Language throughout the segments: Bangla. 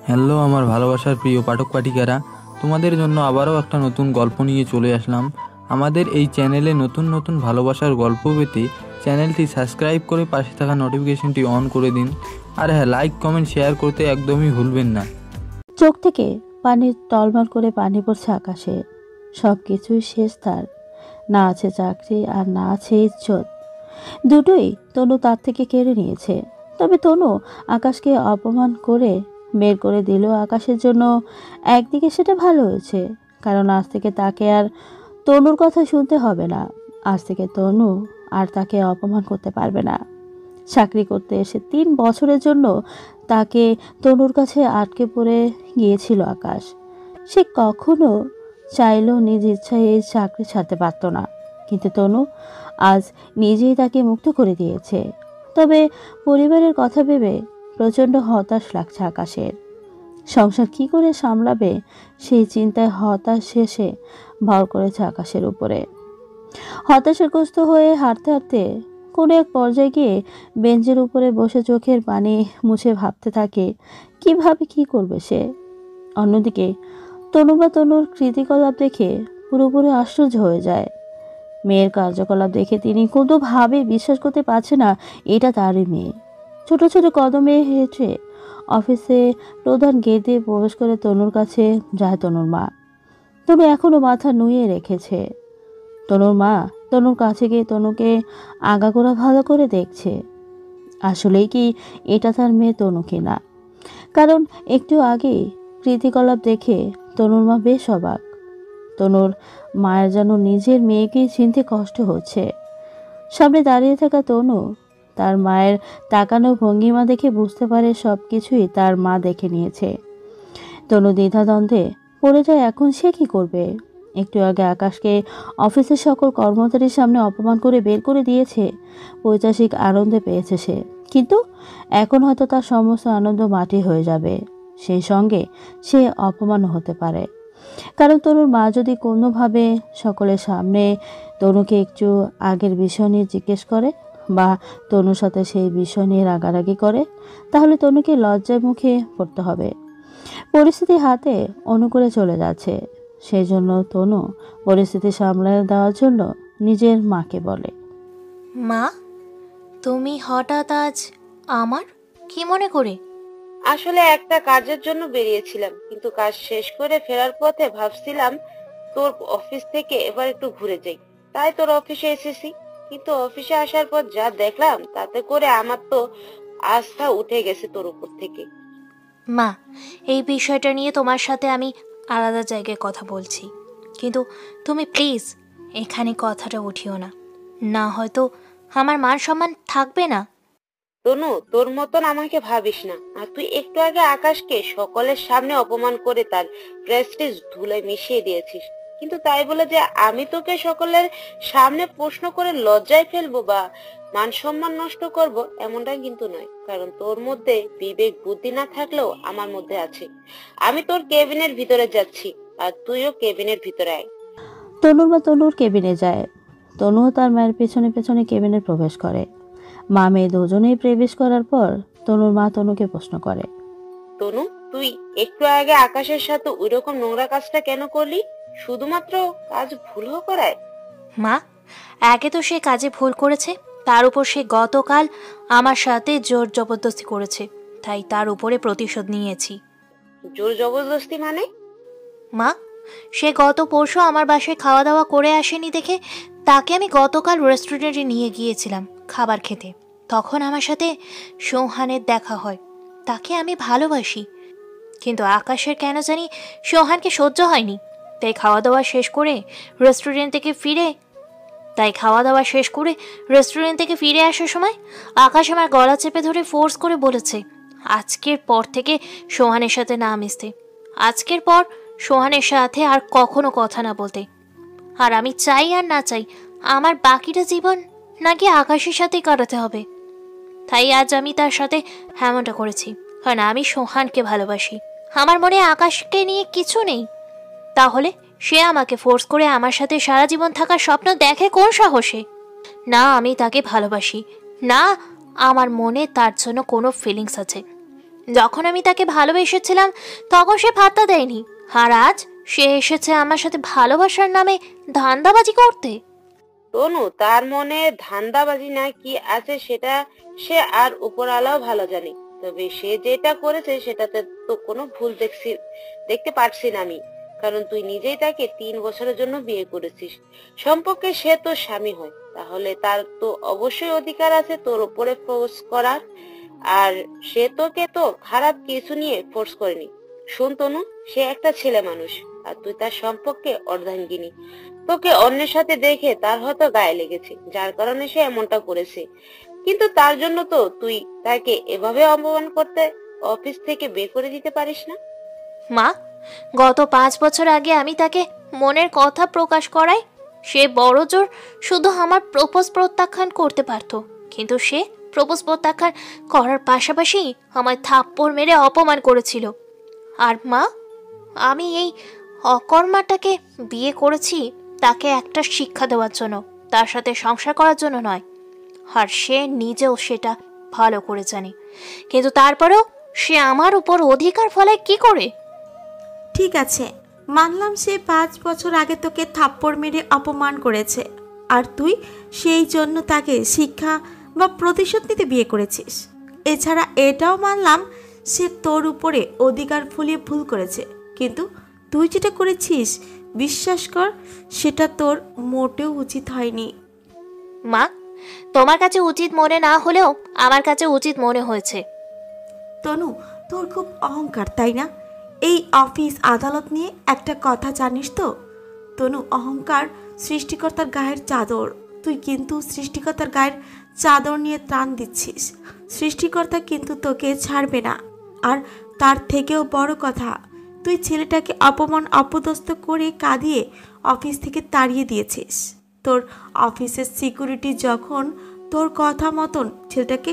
হ্যালো আমার ভালোবাসার প্রিয় পাঠক পাঠিকারা, তোমাদের জন্য আবারও একটা নতুন গল্প নিয়ে চলে আসলাম। আমাদের এই চ্যানেলে নতুন নতুন ভালোবাসার গল্প পেতে চ্যানেলটি সাবস্ক্রাইব করে পাশে থাকা নোটিফিকেশনটি অন করে দিন। আর হ্যাঁ, লাইক কমেন্ট শেয়ার করতে একদমই ভুলবেন না। চোখ থেকে পানি টলমল করে পানি পড়ছে আকাশে। সব কিছুই শেষ তার। না আছে চাকরি আর না আছে ইজ্জত। দুটোই তনু তার থেকে কেড়ে নিয়েছে। তবে তনু আকাশকে অপমান করে বের করে দিল আকাশের জন্য। একদিকে সেটা ভালো হয়েছে, কারণ আজ থেকে তাকে আর তনুর কথা শুনতে হবে না। আজ থেকে তনু আর তাকে অপমান করতে পারবে না। চাকরি করতে এসে 3 বছরের জন্য তাকে তনুর কাছে আটকে পড়ে গিয়েছিল আকাশ। সে কখনো চাইলেও নিজ ইচ্ছায় এই চাকরি ছাড়তে পারত না, কিন্তু তনু আজ নিজেই তাকে মুক্ত করে দিয়েছে। তবে পরিবারের কথা ভেবে প্রচণ্ড হতাশ লাগছে আকাশের। সংসার কি করে সামলাবে সেই চিন্তায় হতাশ শেষে ভর করেছে আকাশের উপরে। হতাশাগ্রস্ত হয়ে হাঁটতে হাঁটতে কোনো এক পর্যায়ে গিয়ে বেঞ্চের উপরে বসে চোখের পানি মুছে ভাবতে থাকে কিভাবে কি করবে সে। অন্যদিকে তনুর কৃতিকলাপ দেখে পুরোপুরি আশ্চর্য হয়ে যায়। মেয়ের কার্যকলাপ দেখে তিনি কোনোভাবে বিশ্বাস করতে পারছে না এটা তারই মেয়ে। ছোট ছোট কদমে হেঁটে অফিসে প্রধান গেট দিয়ে প্রবেশ করে তনুর কাছে যায় তনুর মা। তনু এখনো মাথা নুয়ে রেখেছে। তনুর মা তনুর কাছে গিয়ে তনুকে আগাগোড়া ভালো করে দেখছে। আসলেই কি এটা তার মেয়ে তনু কিনা? কারণ একটু আগেই কৃতিকলাপ দেখে তনুর মা বেশ অবাক। তনুর মায়ের যেন নিজের মেয়েকেই চিনতে কষ্ট হচ্ছে। সামনে দাঁড়িয়ে থাকা তনু তার মায়ের তাকানো ভঙ্গিমা দেখে বুঝতে পারে সব কিছুই তার মা দেখে নিয়েছে। তনু দ্বিধাদ্বন্দ্বে পড়ে যায়, এখন সে কি করবে? একটু আগে আকাশকে অফিসের সকল কর্মচারীর সামনে অপমান করে বের করে দিয়েছে। পৈশাচিক আনন্দে পেয়েছে সে, কিন্তু এখন হয়তো তার সমস্ত আনন্দ মাটি হয়ে যাবে। সেই সঙ্গে সে অপমানও হতে পারে। কারণ তনুর মা যদি কোনোভাবে সকলের সামনে তনুকে একটু আগের বিষয় নিয়ে জিজ্ঞেস করে বা তনুর সাথে সেই বিষয় নিয়ে রাগারাগি করে, তাহলে তনুকে লজ্জায় মুখে পড়তে হবে। পরিস্থিতি হাতে অনুকূলে চলে যাচ্ছে। সেই জন্য তনু পরিস্থিতি সামলে দেওয়ার জন্য নিজের মাকে বলে, মা, তুমি হঠাৎ আজ আমার কি মনে করে? আসলে একটা কাজের জন্য বেরিয়েছিলাম, কিন্তু কাজ শেষ করে ফেরার পথে ভাবছিলাম তোর অফিস থেকে এবার একটু ঘুরে যাই, তাই তোর অফিসে এসেছি। কিন্তু অফিসে আসার পর যা দেখলাম তাতে করে আমার তো আস্থা উঠে গেছে তোর উপর থেকে। মা, এই বিষয়টা নিয়ে তোমার সাথে আমি আলাদা জায়গায় কথা বলছি, কিন্তু তুমি প্লিজ এখানে কথাটা উঠিও না, না হয়তো আমার মান সম্মান থাকবে না। তনু, তোর মতন আমাকে ভাবিস না। আর তুই একটু আগে আকাশকে সকলের সামনে অপমান করে তার প্রেস্টিজ ধুলায় মিশিয়ে দিয়েছিস, কিন্তু তাই বলে যে আমি তোকে সকলের সামনে প্রশ্ন করে লজ্জায় ফেলবো বা মান সম্মান নষ্ট করব, এমনটা কিন্তু নয়। কারণ তোর মধ্যে বিবেক বুদ্ধি না থাকলেও আমার মধ্যে আছে। আমি তোর কেবিনের ভিতরে যাচ্ছি, আর তুইও কেবিনের ভিতরে আয়। তনুর মা তনুর কেবিনে যায়। তনুও তার মায়ের পেছনে পেছনে কেবিনে প্রবেশ করে। মা মেয়ে দুজনেই প্রবেশ করার পর তনুর মা তনুকে প্রশ্ন করে, তনু, তুই একটু আগে আকাশের সাথে ওইরকম নোংরা কাজটা কেন করলি? শুধুমাত্র কাজ ভুল করায়? মা, একে তো সে কাজে ভুল করেছে, তার উপর সে গতকাল আমার সাথে জোর জবরদস্তি করেছে, তাই তার উপরে প্রতিশোধ নিয়েছি। জোর জবরদস্তি মানে? মা, সে গত পরশু আমার বাসায় খাওয়া দাওয়া করে আসেনি দেখে তাকে আমি গতকাল রেস্টুরেন্টে নিয়ে গিয়েছিলাম খাবার খেতে। তখন আমার সাথে সোহানের দেখা হয়। তাকে আমি ভালোবাসি, কিন্তু আকাশের কেন জানি সোহানকে সহ্য হয়নি। তাই খাওয়া দাওয়া শেষ করে রেস্টুরেন্ট থেকে ফিরে আসার সময় আকাশ আমার গলা চেপে ধরে ফোর্স করে বলেছে আজকের পর থেকে সোহানের সাথে না মিশতে, আজকের পর সোহানের সাথে আর কখনো কথা না বলতে। আর আমি চাই আর না চাই আমার বাকিটা জীবন নাকি আকাশের সাথেই কাটাতে হবে। তাই আজ আমি তার সাথে এমনটা করেছি, কারণ আমি সোহানকে ভালোবাসি। আমার মনে আকাশকে নিয়ে কিছু নেই। তাহলে সে আমাকে ফোর্স করে আমার সাথে সারা জীবন থাকার স্বপ্ন দেখে কোন সাহসে? না আমি তাকে ভালোবাসি, না আমার মনে তার জন্য কোনো ফিলিংস আছে। যখন আমি তাকে ভালোবেসেছিলাম তখন সে পাত্তা দেয়নি, আর আজ সে এসেছে আমার সাথে ভালোবাসার নামে ধান্দাবাজি করতে। তনু, তার মনে ধান্দাবাজি না কি আছে সেটা সে আর উপরওয়ালাও ভালো জানে। তবে সে যেটা করেছে সেটাতে তো কোনো ভুল দেখতে পারছি না আমি। কারণ তুই নিজেই তাকে 3 বছরের জন্য বিয়ে করেছিস। সম্পর্কে সে তোর স্বামী হয়, তাহলে তার তো অবশ্যই অধিকার আছে তোর উপরে ফোর্স করার। আর সে তোকে তো খারাপ কিছু নিয়ে ফোর্স করেনি। শোন তনু, সে একটা ছেলে মানুষ, আর তুই তার সম্পর্কে অর্ধাঙ্গিনী। তোকে অন্যের সাথে দেখে তার হয়তো গায়ে লেগেছে, যার কারণে সে এমনটা করেছে। কিন্তু তার জন্য তো তুই তাকে এভাবে অপমান করতে অফিস থেকে বের করে দিতে পারিস না। মা, গত 5 বছর আগে আমি তাকে মনের কথা প্রকাশ করাই সে বড় জোর শুধু আমার প্রপোজ প্রত্যাখ্যান করতে পারত, কিন্তু সে প্রপোজ প্রত্যাখ্যান করার পাশাপাশি আমায় থাপ্পড় মেরে অপমান করেছিল। আর মা, আমি এই অকর্মাটাকে বিয়ে করেছি তাকে একটা শিক্ষা দেওয়ার জন্য, তার সাথে সংসার করার জন্য নয়। আর সে নিজেও সেটা ভালো করে জানে, কিন্তু তারপরেও সে আমার উপর অধিকার ফলায় কি করে? ঠিক আছে, মানলাম সে 5 বছর আগে তোকে থাপ্পড় মেরে অপমান করেছে, আর তুই সেই জন্য তাকে শিক্ষা বা প্রতিশোধ নিতে বিয়ে করেছিস। এছাড়া এটাও মানলাম সে তোর উপরে অধিকার ফলিয়ে ভুল করেছে, কিন্তু তুই যেটা করেছিস বিশ্বাস কর সেটা তোর মোটেও উচিত হয়নি। মা, তোমার কাছে উচিত মনে না হলেও আমার কাছে উচিত মনে হয়েছে। তনু, তোর খুব অহংকার তাই না? এই অফিস আদালত নিয়ে একটা কথা জানিস তো তনু, অহংকার সৃষ্টিকর্তার গায়ের চাদর। তুই কিন্তু সৃষ্টিকর্তার গায়ের চাদর নিয়ে ত্রাণ দিচ্ছিস। সৃষ্টিকর্তা কিন্তু তোকে ছাড়বে না। আর তার থেকেও বড় কথা, তুই ছেলেটাকে অপমান অপদস্থ করে কাঁদিয়ে অফিস থেকে তাড়িয়ে দিয়েছিস। তোর অফিসের সিকিউরিটি যখন তোর কথা মতন ছেলেটাকে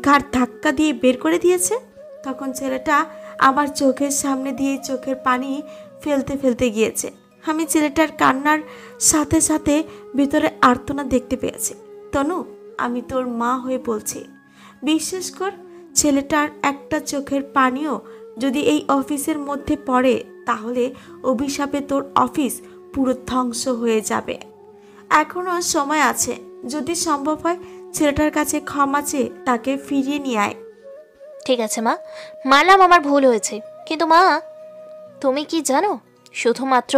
ঘাড় ধাক্কা দিয়ে বের করে দিয়েছে, তখন ছেলেটা আমার চোখের সামনে দিয়ে চোখের পানি ফেলতে ফেলতে গিয়েছে। আমি ছেলেটার কান্নার সাথে সাথে ভিতরে আর্তনা দেখতে পেয়েছি। তনু, আমি তোর মা হয়ে বলছি, বিশ্বাস কর, ছেলেটার একটা চোখের পানিও যদি এই অফিসের মধ্যে পড়ে তাহলে অভিশাপে তোর অফিস পুরো ধ্বংস হয়ে যাবে। এখনও সময় আছে, যদি সম্ভব হয় ছেলেটার কাছে ক্ষমা চেয়ে তাকে ফিরিয়ে নিয়ে আয়। ঠিক আছে মা, মানলাম আমার ভুল হয়েছে, কিন্তু মা, তুমি কি জানো, শুধুমাত্র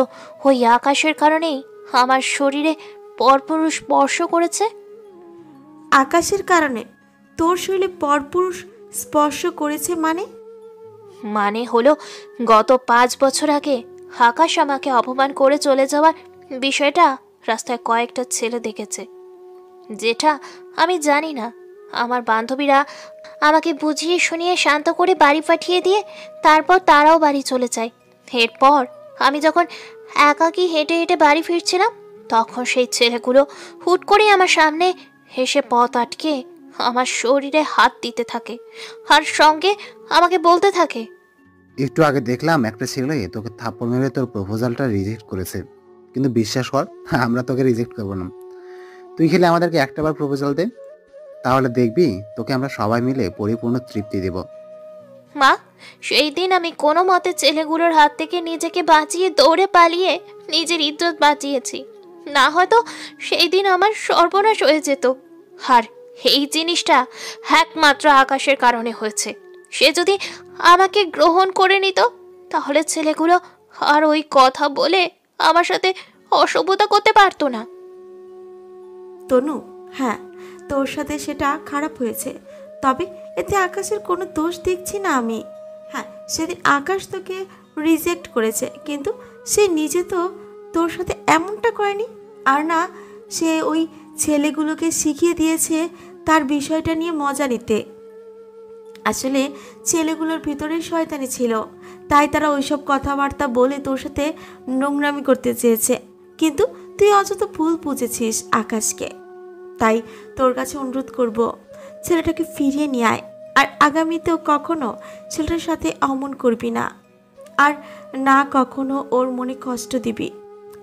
ওই আকাশের কারণেই আমার শরীরে পরপুরুষ স্পর্শ করেছে। আকাশের কারণে তোর শরীরে পরপুরুষ স্পর্শ করেছে মানে হলো গত 5 বছর আগে আকাশ আমাকে অপমান করে চলে যাওয়ার বিষয়টা রাস্তায় কয়েকটা ছেলে দেখেছে, যেটা আমি জানি না। আমার বান্ধবীরা আমাকে বুঝিয়ে শুনিয়ে শান্ত করে বাড়ি পাঠিয়ে দিয়ে তারপর তারাও বাড়ি চলে যায়। এরপর আমি যখন একাকী হেঁটে হেঁটে বাড়ি ফিরছিলাম, তখন সেই ছেলেগুলো হুট করে আমার সামনে হেসে পথ আটকে আমার শরীরে হাত দিতে থাকে, আর সঙ্গে আমাকে বলতে থাকে, একটু আগে দেখলাম একটা ছেলে তোকে থাপ্পড় মেরে তোর প্রপোজালটা রিজেক্ট করেছে, কিন্তু বিশ্বাস কর আমরা তোকে রিজেক্ট করবো না। তুই খেলে আমাদেরকে একটাবার প্রপোজাল দে, তাহলে দেখবি তোকে আমরা সবাই মিলে পরিপূর্ণ তৃপ্তি দেব। মা, সেই দিন আমি কোনো মতে ছেলেগুলোর হাত থেকে নিজেকে বাঁচিয়ে দৌড়ে পালিয়ে নিজের ইজ্জত বাঁচিয়েছি, না হয়তো সেই দিন আমার সর্বনাশ হয়ে যেত। আর এই জিনিসটা একমাত্র আকাশের কারণে হয়েছে। সে যদি আমাকে গ্রহণ করে নিত তাহলে ছেলেগুলো আর ওই কথা বলে আমার সাথে অসভ্যতা করতে পারতো না। তনু, হ্যাঁ, তোর সাথে সেটা খারাপ হয়েছে, তবে এতে আকাশের কোনো দোষ দেখছি না আমি। হ্যাঁ, সেদিন আকাশ তোকে রিজেক্ট করেছে, কিন্তু সে নিজে তো তোর সাথে এমনটা করেনি। আর না, সে ওই ছেলেগুলোকে শিখিয়ে দিয়েছে তার বিষয়টা নিয়ে মজা নিতে। আসলে ছেলেগুলোর ভিতরে শয়তানি ছিল, তাই তারা ওইসব কথাবার্তা বলে তোর সাথে নোংরামি করতে চেয়েছে। কিন্তু তুই অযথা ভুল বুঝেছিস আকাশকে। তাই তোর কাছে অনুরোধ করব, ছেলেটাকে ফিরিয়ে নিয়ে আয়। আর আগামীতেও কখনো ছেলেটার সাথে অমন করবি না, আর না কখনো ওর মনে কষ্ট দিবি।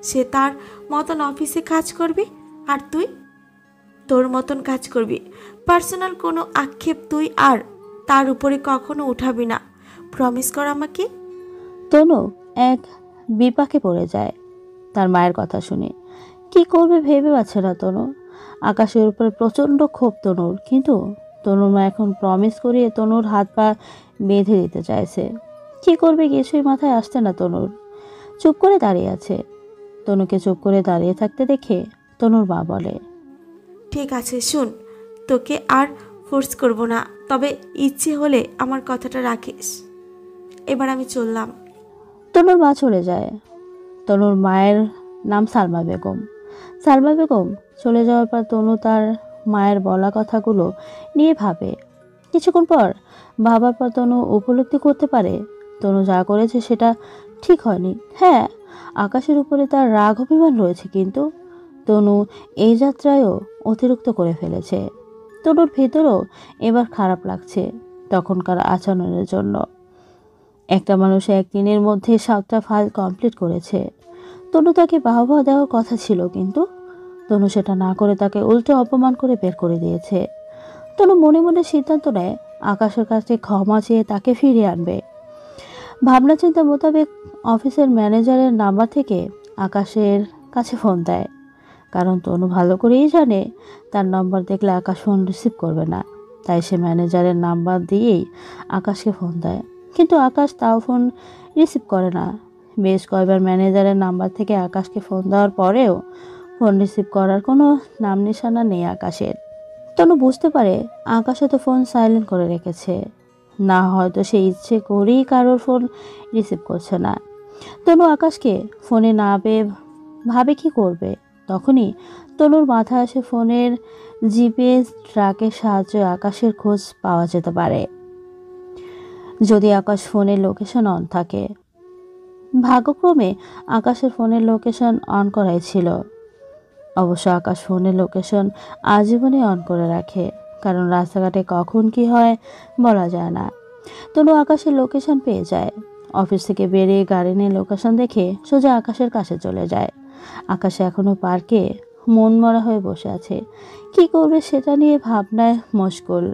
সে তার মতন অফিসে কাজ করবি, আর তুই তোর মতন কাজ করবি। পার্সোনাল কোনো আক্ষেপ তুই আর তার উপরে কখনো উঠাবি না। প্রমিস কর আমাকে। তনু এক বিপাকে পড়ে যায় তার মায়ের কথা শুনে। কি করবে ভেবে পাচ্ছে না তনু। আকাশের উপরে প্রচণ্ড ক্ষোভ তনুর, কিন্তু তনুর মা এখন প্রমিস করিয়ে তনুর হাত পা বেঁধে দিতে চাইছে। কি করবে কিছুই মাথায় আসছে না তনুর। চুপ করে দাঁড়িয়ে আছে। তনুকে চুপ করে দাঁড়িয়ে থাকতে দেখে তনুর মা বলে, ঠিক আছে শুন, তোকে আর ফোর্স করব না, তবে ইচ্ছে হলে আমার কথাটা রাখিস। এবার আমি চললাম। তনুর মা চলে যায়। তনুর মায়ের নাম সালমা বেগম। সালমা বেগম চলে যাওয়ার পর তনু তার মায়ের বলা কথাগুলো নিয়ে ভাবে। কিছুক্ষণ পর ভাবার পর তনু উপলব্ধি করতে পারে তনু যা করেছে সেটা ঠিক হয়নি। হ্যাঁ, আকাশের উপরে তার রাগ অভিমান রয়েছে, কিন্তু তনু এই যাত্রায়ও অতিরিক্ত করে ফেলেছে। তনুর ভেতরও এবার খারাপ লাগছে তখনকার আচরণের জন্য। একটা মানুষ একদিনের মধ্যে 7টা ফাইল কমপ্লিট করেছে। তনু তাকে বাহবা দেওয়ার কথা ছিল, কিন্তু তনু সেটা না করে তাকে উল্টো অপমান করে বের করে দিয়েছে। তনু মনে মনে সিদ্ধান্ত নেয় আকাশের কাছে ক্ষমা চেয়ে তাকে ফিরিয়ে আনবে। ভাবনা চিন্তা মোতাবেক অফিসের ম্যানেজারের নাম্বার থেকে আকাশের কাছে ফোন দেয়, কারণ তনু ভালো করেই জানে তার নাম্বার দেখলে আকাশ ফোন রিসিভ করবে না। তাই সে ম্যানেজারের নাম্বার দিয়েই আকাশকে ফোন দেয়, কিন্তু আকাশ তাও ফোন রিসিভ করে না। বেশ কয়েকবার ম্যানেজারের নাম্বার থেকে আকাশকে ফোন দেওয়ার পরেও ফোন রিসিভ করার কোনো নাম নিশানা নেই আকাশের। তনু বুঝতে পারে আকাশ হয়তো ফোন সাইলেন্ট করে রেখেছে, না হয়তো সে ইচ্ছে করেই কারোর ফোন রিসিভ করছে না। তনু আকাশকে ফোনে না পেয়ে ভাবে কি করবে। তখনই তনুর মাথায় আসে ফোনের জিপিএস ট্র্যাকের সাহায্যে আকাশের খোঁজ পাওয়া যেতে পারে যদি আকাশ ফোনের লোকেশন অন থাকে। ভাগ্যক্রমে আকাশের ফোনের লোকেশন অন করাই ছিল। অবশ্য আকাশ ফোনের লোকেশন আজীবনে অন করে রাখে, কারণ রাস্তাঘাটে কখন কি হয় বলা যায় না। তনু আকাশের লোকেশন পেয়ে যায়। অফিস থেকে বেরিয়ে গাড়ি নিয়ে লোকেশন দেখে সোজা আকাশের কাছে চলে যায়। আকাশে এখনো পার্কে মন মরা হয়ে বসে আছে। কি করবে সেটা নিয়ে ভাবনায় মশগুল।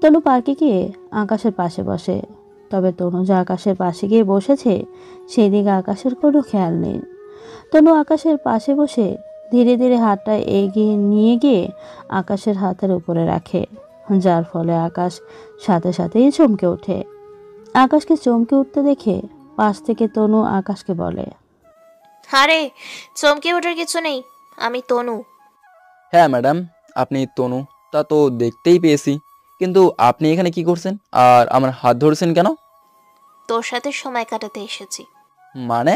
তনু পার্কে গিয়ে আকাশের পাশে বসে, তবে তনু যে আকাশের পাশে গিয়ে বসেছে সেই দিকে আকাশের কোনো খেয়াল নেই। তনু আকাশের পাশে বসে ধীরে ধীরে হাতটা এগিয়ে নিয়ে গিয়ে আকাশের হাতের উপরে রাখে, যার ফলে আকাশ সাথে সাথেই চমকে ওঠে। আকাশকে চমকে উঠতে দেখে পাশ থেকে তনু আকাশকে বলে, আরে চমকে ওঠার কিছু নেই, আমি তনু। হ্যাঁ ম্যাডাম, আপনি তনু তা তো দেখতেই পেয়েছি, কিন্তু আপনি এখানে কি করছেন আর আমার হাত ধরেছেন কেন? তোর সাথে সময় কাটাতে এসেছি। মানে?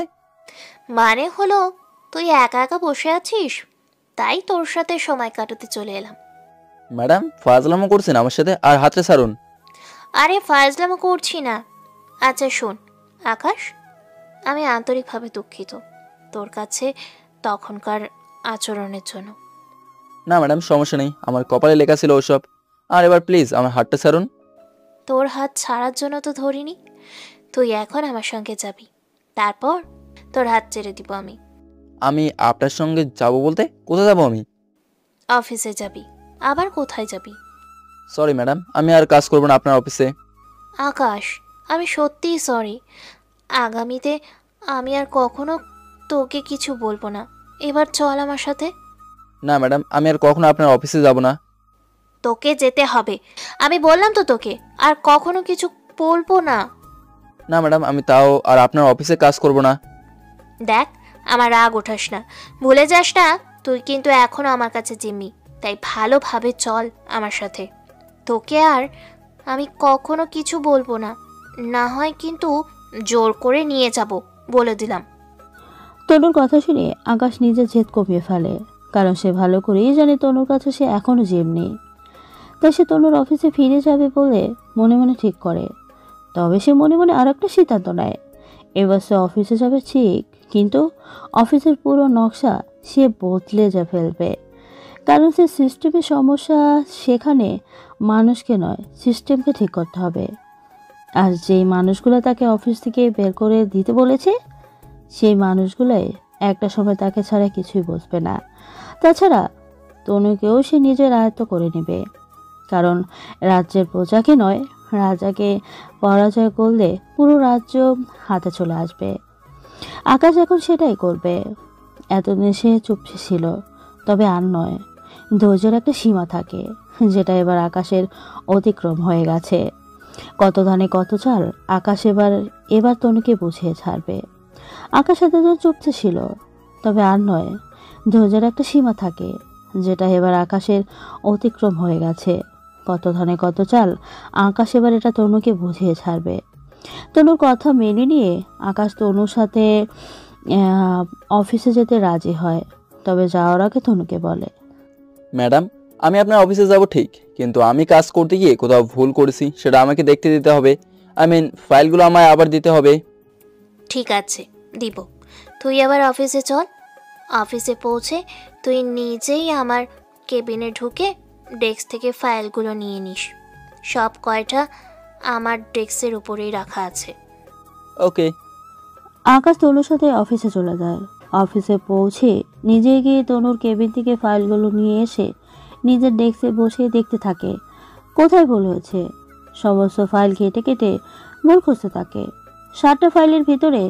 মানে হলো তুই একা একা বসে আছিস, তাই তোর সাথে সময় কাটাতে চলে এলাম। ম্যাডাম ফাজলামো করছেন আমার সাথে, আর হাতটা ছাড়ুন। আরে ফাজলামো করছি না। আচ্ছা শোন আকাশ, আমি আন্তরিকভাবে দুঃখিত তোর কাছে তখনকার আচরণের জন্য। না ম্যাডাম সমস্যা নেই, আমার কপালে লেখা ছিল ওসব। আর এবার প্লিজ আমার হাতটা ছাড়ুন। তোর হাত ছাড়ার জন্য তো ধরিনি। তুই এখন আমার সঙ্গে যাবি, তারপর তোর হাত ছেড়ে দিব আমি। আমি আপনার সঙ্গে যাব বলতে কোথায় যাব আমি? অফিসে যাবি। আবার কোথায় যাবি? সরি ম্যাডাম, আমি আর কাজ করবো না আপনার অফিসে। আকাশ, আমি সত্যিই সরি। আগামীতে আমি আর কখনো তোকে কিছু বলবো না। এবার চল আমার সাথে। না ম্যাডাম, আমি আর কখনো আপনার অফিসে যাব না। তোকে যেতে হবে, আমি বললাম তো তোকে, আর কখনো কিছু বলবো না। না ম্যাডাম, আমি তাও আর আপনার অফিসে কাজ করব না। দেখ, আমার রাগ ওঠাস না, ভুলে যাস না তুই কিন্তু এখনো আমার কাছে জিম্মি। তাই ভালোভাবে চল আমার সাথে। তোকে আর আমি কখনো কিছু বলবো না, না হয় কিন্তু জোর করে নিয়ে যাব, বলে দিলাম। তনুর কথা শুনে আকাশ নিজের জেদ কমিয়ে ফেলে, কারণ সে ভালো করেই জানে তনুর কাছে সে এখনও জিম নেই। তাই সে তনুর অফিসে ফিরে যাবে বলে মনে মনে ঠিক করে। তবে সে মনে মনে আর একটা সিদ্ধান্ত নেয়। এবার সে অফিসে যাবে ঠিক, কিন্তু অফিসের পুরো নকশা সে বদলে ফেলবে। কারণ সে সিস্টেমের সমস্যা, সেখানে মানুষকে নয় সিস্টেমকে ঠিক করতে হবে। আর যেই মানুষগুলো তাকে অফিস থেকে বের করে দিতে বলেছে সেই মানুষগুলোই একটা সময় তাকে ছাড়া কিছুই বুঝবে না। তাছাড়া তনুকেও সে নিজের আয়ত্ত করে নেবে, কারণ রাজ্যের প্রজাকে নয় রাজাকে পরাজয় করলে পুরো রাজ্য হাতে চলে আসবে। আকাশ এখন সেটাই করবে। এতদিন সে চুপসে ছিল, তবে আর নয়। ধৈর্যের একটা সীমা থাকে, যেটা এবার আকাশের অতিক্রম হয়ে গেছে। কত ধানে কত চাল, আকাশ এবার তনুকে বুঝিয়ে ছাড়বে। আকাশ এতদিন চুপসে ছিল, তবে আর নয়। ধৈর্যের একটা সীমা থাকে, যেটা এবার আকাশের অতিক্রম হয়ে গেছে। কত ধানে কত চাল, আকাশ এবার এটা তনুকে বুঝিয়ে ছাড়বে। তনুর কথা মেনে নিয়ে আকাশ তনুর সাথে অফিসে যেতে রাজি হয়। তবে যাওয়ার আগে তনুকে বলে, ম্যাডাম, আমি আপনার অফিসে যাব ঠিক, কিন্তু আমি কাজ করতে গিয়ে কোথাও ভুল করেছি সেটা আমাকে দেখতে দিতে হবে। ফাইলগুলো আমায় আবার দিতে হবে। ঠিক আছে, দিব। তুই আবার অফিসে চল। অফিসে পৌঁছে তুই নিজেই আমার কেবিনে ঢুকে ডেস্ক থেকে ফাইলগুলো নিয়ে নিস। সব কয়টা আমার ডেস্কের উপরেই রাখা আছে। ওকে। আকাশ তনুর সাথে অফিসে চলে যায়। অফিসে পৌঁছে নিজে গিয়ে তনুর কেবিন থেকে ফাইলগুলো নিয়ে এসে নিজের ডেস্কে বসে দেখতে থাকে কোথায় ভুল হয়েছে। সমস্ত ফাইল কেটে কেটে ভুল খুঁজতে থাকে। 7টা ফাইলের ভিতরে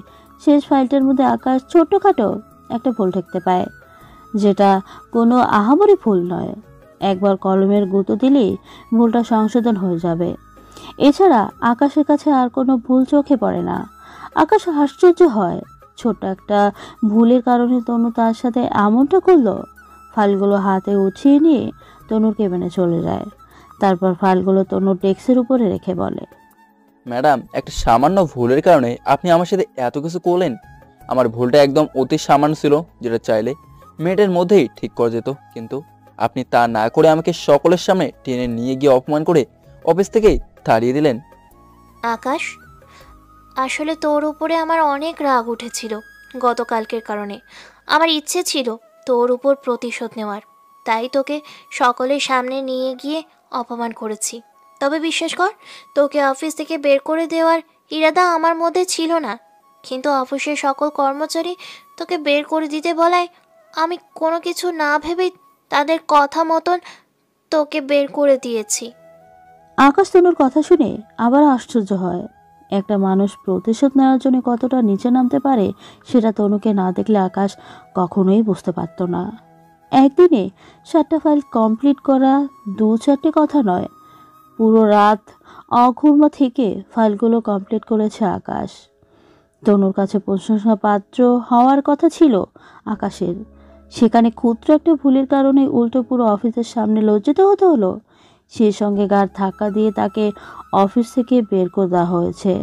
শেষ ফাইলটার মধ্যে আকাশ ছোট্টখাটো একটা ভুল দেখতে পায়, যেটা কোনো আহামরি ভুল নয়। একবার কলমের গুঁতো দিলেই ভুলটা সংশোধন হয়ে যাবে। এছাড়া আকাশের কাছে আর কোনো ভুল চোখে পড়ে না। আকাশ আশ্চর্য হয়, ছোট একটা ভুলের কারণে তনু তার সাথে এমনটা করলো। ফাইলগুলো হাতে উঠিয়ে নিয়ে তনুর কেবিনে চলে যায়। তারপর ফাইলগুলো তনুর ডেস্কের উপরে রেখে বলে, ম্যাডাম, একটা সামান্য ভুলের কারণে আপনি আমার সাথে এত কিছু করলেন। আমার ভুলটা একদম অতি সামান্য ছিল, যেটা চাইলে মিনিটের মধ্যেই ঠিক করা যেত, কিন্তু আপনি তা না করে আমাকে সকলের সামনে টেনে নিয়ে গিয়ে অপমান করে অফিস থেকেই তাড়িয়ে দিলেন। আকাশ, আসলে তোর উপরে আমার অনেক রাগ উঠেছিল গতকালকের কারণে। আমার ইচ্ছে ছিল তোর উপর প্রতিশোধ নেওয়ার, তাই তোকে সকলের সামনে নিয়ে গিয়ে অপমান করেছি। তবে বিশ্বাস কর, তোকে অফিস থেকে বের করে দেওয়ার ইরাদা আমার মধ্যে ছিল না, কিন্তু অফিসের সকল কর্মচারী তোকে বের করে দিতে বলায় আমি কোনো কিছু না ভেবেই তাদের কথা মতন তোকে বের করে দিয়েছি। আকাশ তনুর কথা শুনে আবার আশ্চর্য হয়। একটা মানুষ প্রতিশোধ নেওয়ার জন্য কতটা নিচে নামতে পারে সেটা তনুকে না দেখলে আকাশ কখনোই বুঝতে পারত না। একদিনে 7টা ফাইল কমপ্লিট করা 2-4টে কথা নয়, পুরো রাত অঘুমা থেকে ফাইলগুলো কমপ্লিট করেছে আকাশ। তনুর কাছে প্রশংসা পাত্র হওয়ার কথা ছিল আকাশের, সেখানে ক্ষুদ্র একটা ভুলের কারণে উল্টো পুরো অফিসের সামনে লজ্জিত হতে হলো। সেই সঙ্গে গাড় ধাক্কা দিয়ে তাকে অফিস থেকে বের করে দেওয়া হয়েছে।